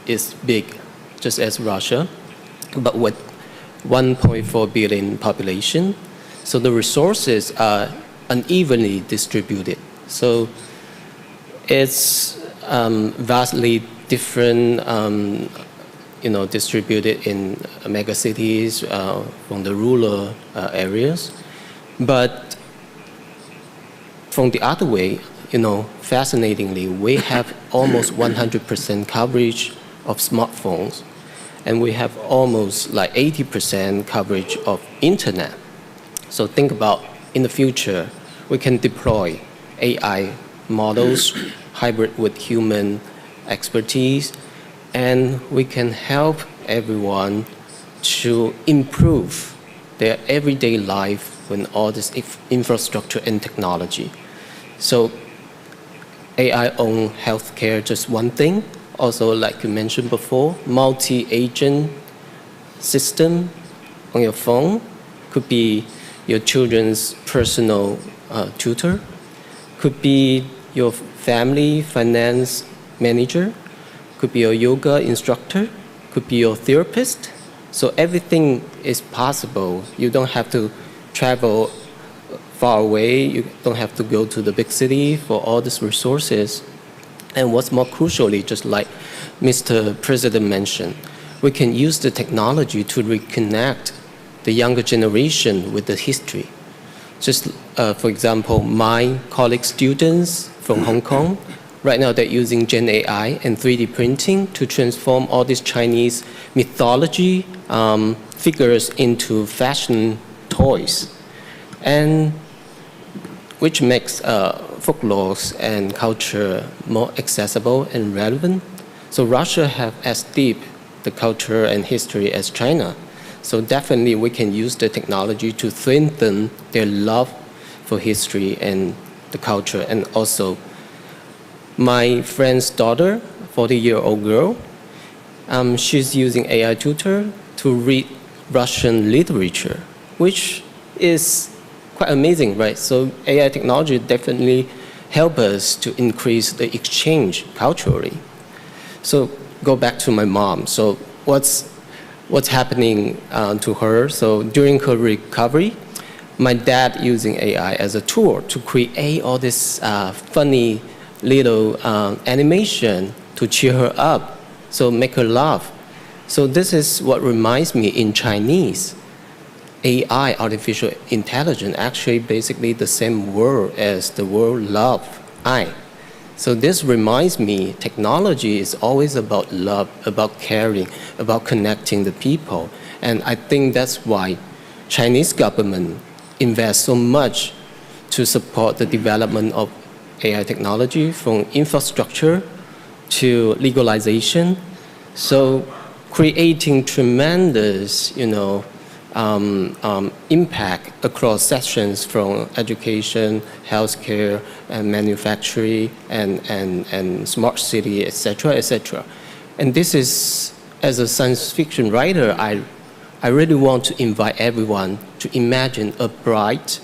Speaker 6: is big, just as Russia, but with 1.4 billion population, so the resources are unevenly distributed. So it's vastly different, distributed in mega cities from the rural areas. But from the other way, fascinatingly, we have almost 100% coverage of smartphones, and we have almost like 80% coverage of internet. So think about in the future, we can deploy AI models hybrid with human expertise, and we can help everyone to improve their everyday life with all this infrastructure and technology. So AI on healthcare, just one thing. Also, like you mentioned before, multi-agent system on your phone could be your children's personal tutor, could be your family finance manager, could be your yoga instructor, could be your therapist. So everything is possible. You don't have to travel far away. You don't have to go to the big city for all these resources. And what's more crucially, just like Mr. President mentioned, we can use the technology to reconnect the younger generation with the history. Just for example, my colleague students from Hong Kong, right now they're using Gen AI and 3D printing to transform all these Chinese mythology figures into fashion toys, and which makes folklore and culture more accessible and relevant. So Russia have as deep the culture and history as China. So definitely we can use the technology to strengthen their love for history and the culture. And also my friend's daughter, 40-year-old girl, she's using AI tutor to read Russian literature, which is quite amazing, right? So AI technology definitely help us to increase the exchange culturally. So go back to my mom. So what's happening to her? So during her recovery, my dad using AI as a tool to create all this funny little animation to cheer her up, so make her laugh. So this is what reminds me in Chinese. AI, artificial intelligence, actually basically the same word as the word love, ai. So this reminds me technology is always about love, about caring, about connecting the people. And I think that's why Chinese government invests so much to support the development of AI technology, from infrastructure to legalization. So creating tremendous, impact across sections from education, healthcare, and manufacturing, and smart city, etc., etc. And this is, as a science fiction writer, I really want to invite everyone to imagine a bright,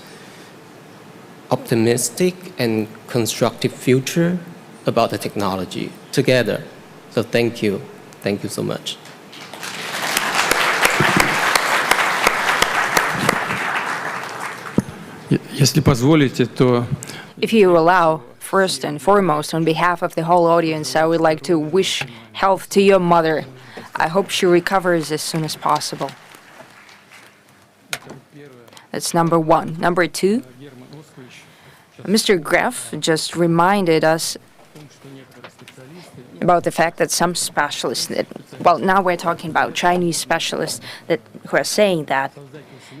Speaker 6: optimistic, and constructive future about the technology together. So thank you. Thank you so much.
Speaker 7: Если позволите, то
Speaker 3: If you allow, first and foremost, on behalf of the whole audience, I would like to wish health to your mother. I hope she recovers as soon as possible. That's number one. Number two, Mr. Graf just reminded us about the fact that some specialists, well, now we're talking about Chinese specialists who are saying that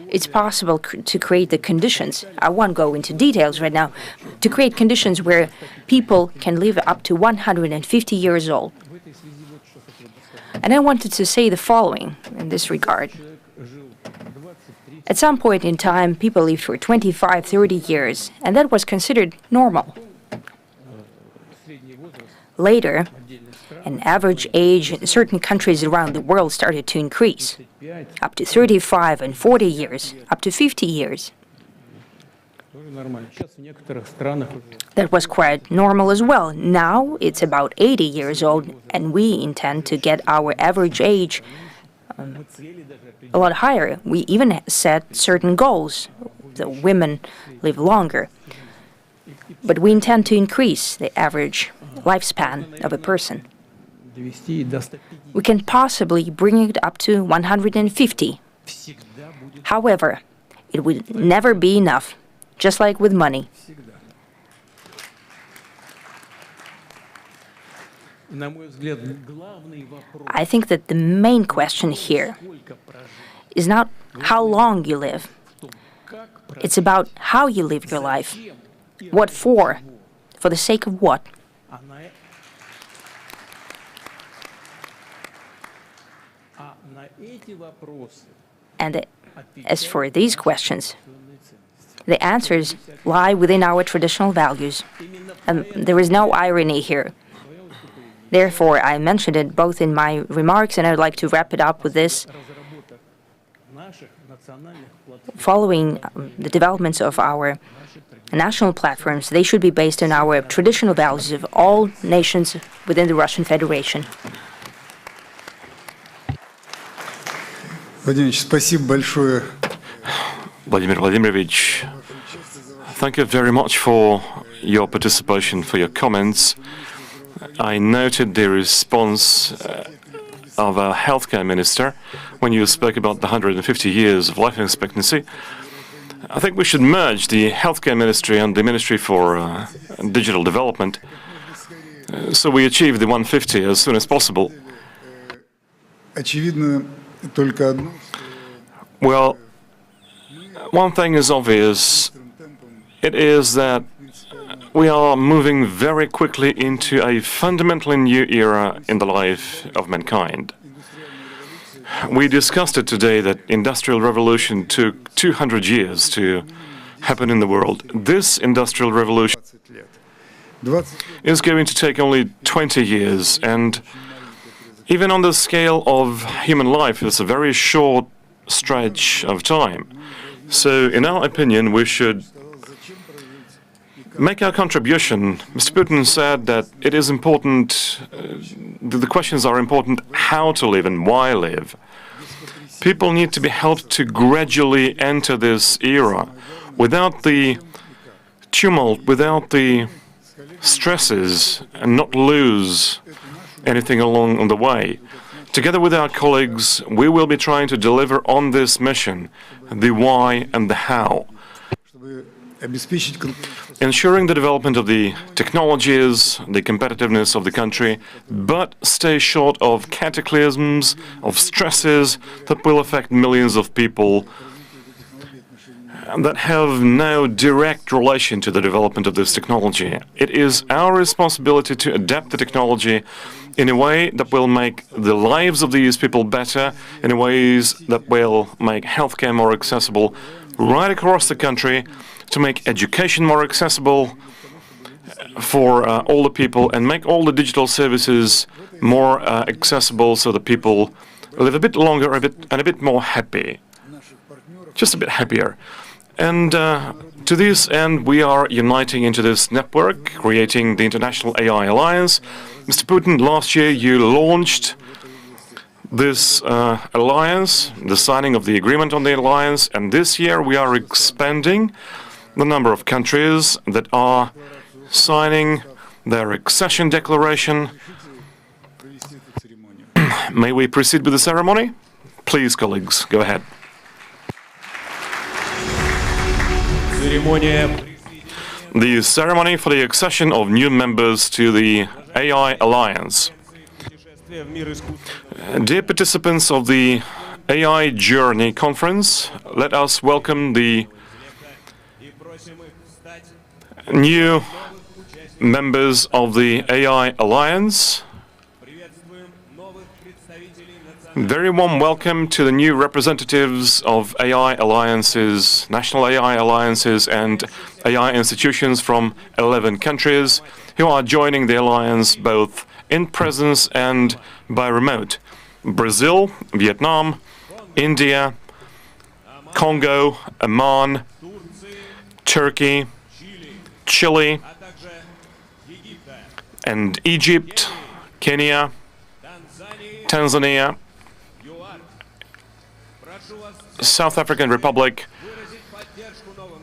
Speaker 3: it's possible to create the conditions. I won't go into details right now. To create conditions where people can live up to 150 years old. And I wanted to say the following in this regard. At some point in time, people lived for 25, 30 years, and that was considered normal. Later, an average age in certain countries around the world started to increase, up to 35 and 40 years, up to 50 years. That was quite normal as well. Now it's about 80 years old, and we intend to get our average age a lot higher. We even set certain goals. The women live longer. But we intend to increase the average lifespan of a person. We can possibly bring it up to 150. However, it will never be enough, just like with money. I think that the main question here is not how long you live. It's about how you live your life. What for? For the sake of what? And as for these questions, the answers lie within our traditional values. And there is no irony here. Therefore, I mentioned it both in my remarks, and I'd like to wrap it up with this. Following the developments of our national platforms, they should be based on our traditional values of all nations within the Russian Federation.
Speaker 1: Vladimir Vladimirovich, thank you very much for your participation, for your comments. I noted the response of a healthcare minister when you spoke about the 150 years of life expectancy. I think we should merge the healthcare ministry and the Ministry for Digital Development so we achieve the 150 as soon as possible. Well, one thing is obvious. It is that we are moving very quickly into a fundamentally new era in the life of mankind. We discussed it today that Industrial Revolution took 200 years to happen in the world. This Industrial Revolution is going to take only 20 years, and even on the scale of human life, it's a very short stretch of time. So, in our opinion, we should make our contribution. Mr. Putin said that it is important, the questions are important, how to live and why live. People need to be helped to gradually enter this era without the tumult, without the stresses, and not lose anything along the way. Together with our colleagues, we will be trying to deliver on this mission, the why and the how. Ensuring the development of the technologies, the competitiveness of the country, but stay short of cataclysms, of stresses that will affect millions of people that have no direct relation to the development of this technology. It is our responsibility to adapt the technology in a way that will make the lives of these people better, in ways that will make healthcare more accessible right across the country, to make education more accessible for all the people, and make all the digital services more accessible so that people live a bit longer and a bit more happy. Just a bit happier. And to this end, we are uniting into this network, creating the International AI Alliance. Mr. Putin, last year you launched this alliance, the signing of the agreement on the alliance, and this year we are expanding the number of countries that are signing their accession declaration. May we proceed with the ceremony? Please, colleagues, go ahead. The ceremony for the accession of new members to the AI Alliance. Dear participants of the AI Journey Conference, let us welcome the new members of the AI Alliance. Very warm welcome to the new representatives of AI alliances, national AI alliances and AI institutions from 11 countries who are joining the alliance both in presence and by remote. Brazil, Vietnam, India, Congo, Oman, Turkey, Chile, and Egypt, Kenya, Tanzania, South African Republic.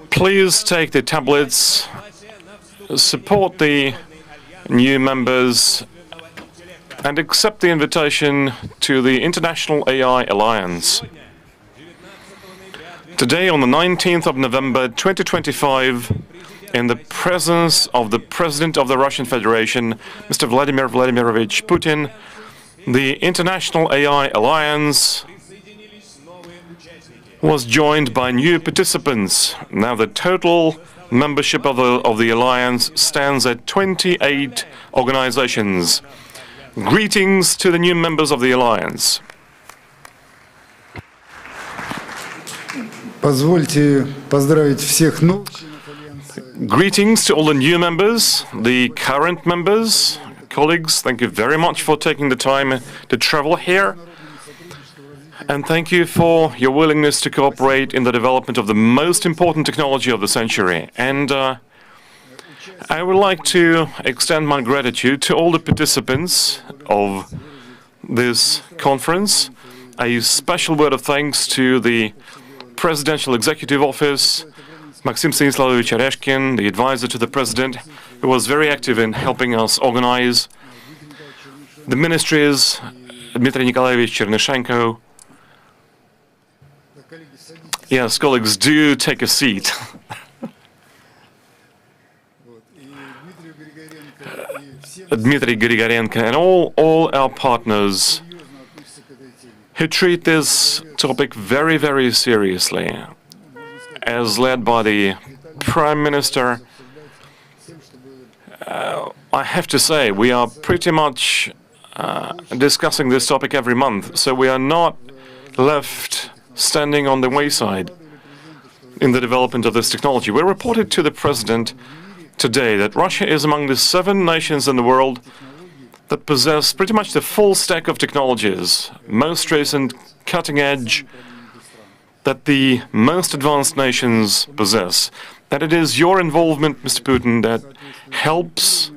Speaker 1: Please take the tablets, support the new members, and accept the invitation to the International AI Alliance. Today, on the 19th of November 2025, in the presence of the President of the Russian Federation, Mr. Vladimir Vladimirovich Putin, the International AI Alliance was joined by new participants. Now the total membership of the alliance stands at 28 organizations. Greetings to the new members of the alliance.
Speaker 8: Позвольте поздравить всех новых.
Speaker 1: Greetings to all the new members, the current members. Colleagues, thank you very much for taking the time to travel here. And thank you for your willingness to cooperate in the development of the most important technology of the century. And I would like to extend my gratitude to all the participants of this conference. A special word of thanks to the Presidential Executive Office, Maxim Stanislavovich Oreshkin, the advisor to the President, who was very active in helping us organize the ministries, Dmitry Nikolaevich Chernyshenko. Yes, colleagues, do take a seat. Dmitry Grigorenko and all our partners who treat this topic very, very seriously, as led by the Prime Minister. I have to say, we are pretty much discussing this topic every month, so we are not left standing on the wayside in the development of this technology. We reported to the President today that Russia is among the 7 nations in the world that possess pretty much the full stack of technologies, most recent, cutting edge, that the most advanced nations possess. That it is your involvement, Mr. Putin, that helps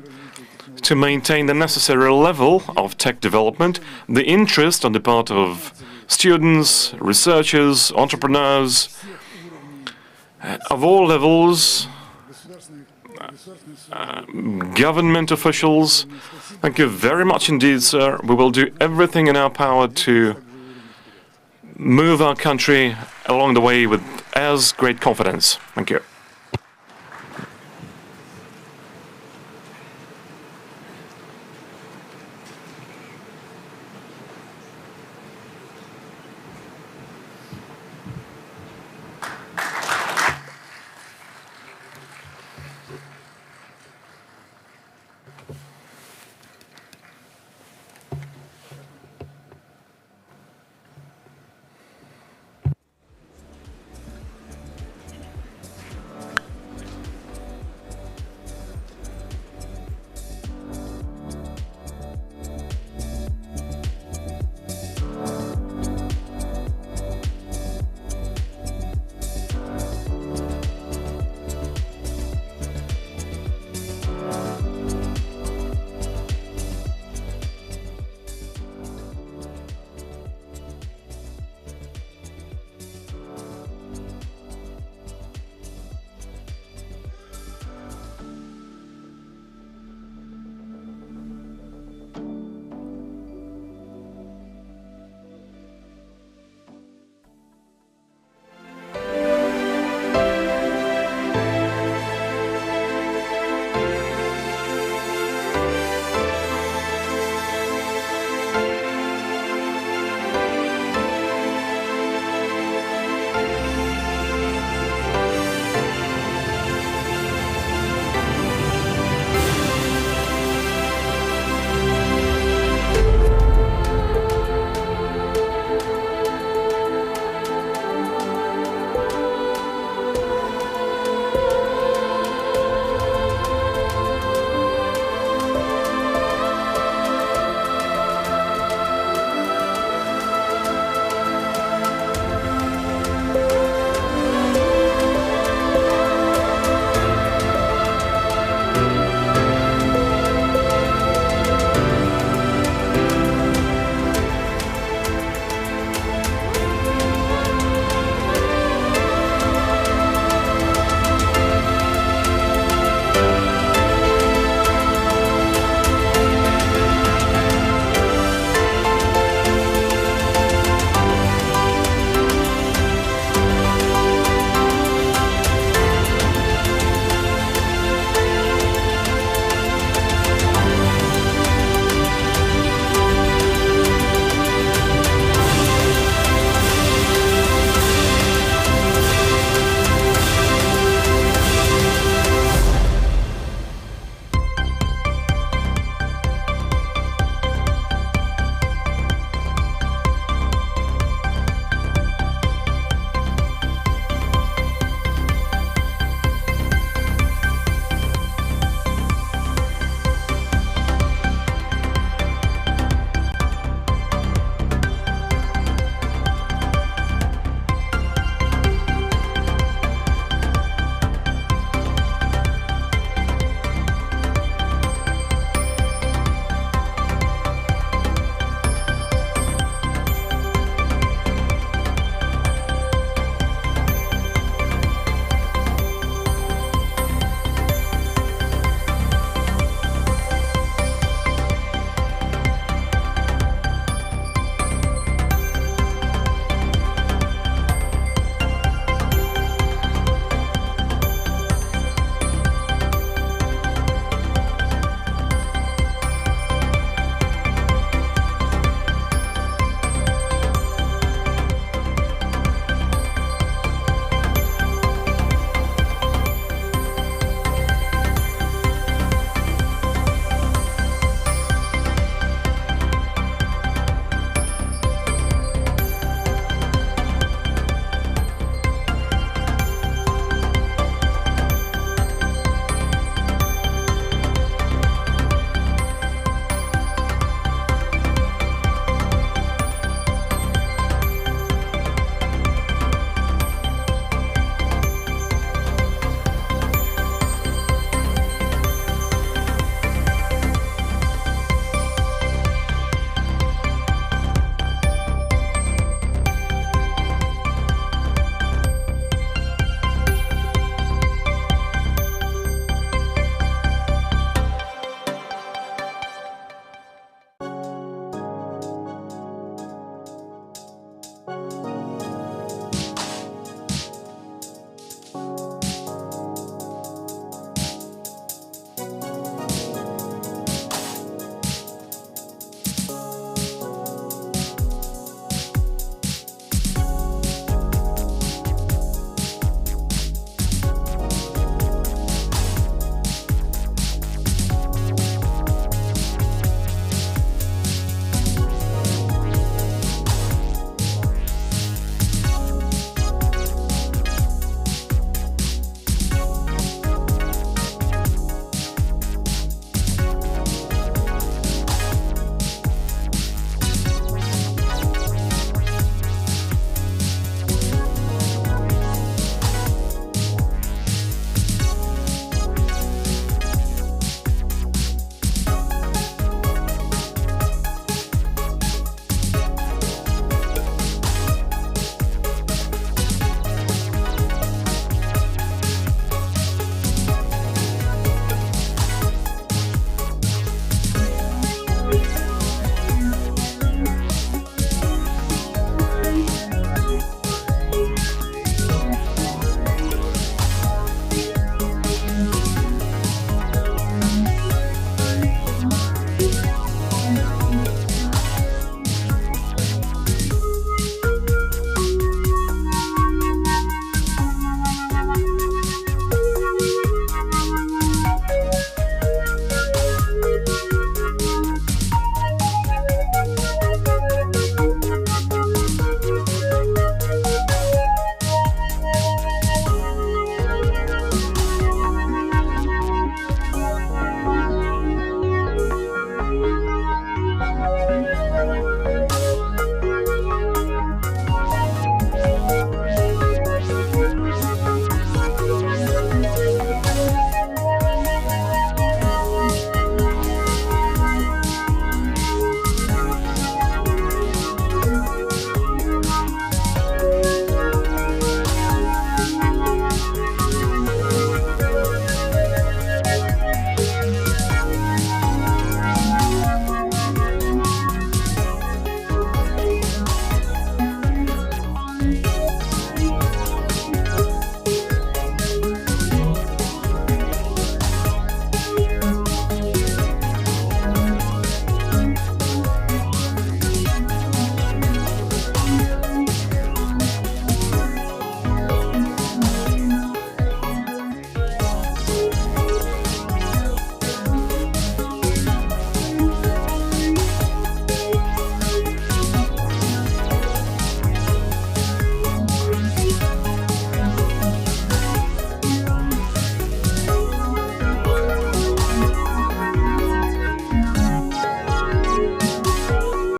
Speaker 1: to maintain the necessary level of tech development, the interest on the part of students, researchers, entrepreneurs, of all levels, government officials. Thank you very much indeed, sir. We will do everything in our power to move our country along the way with as great confidence. Thank you.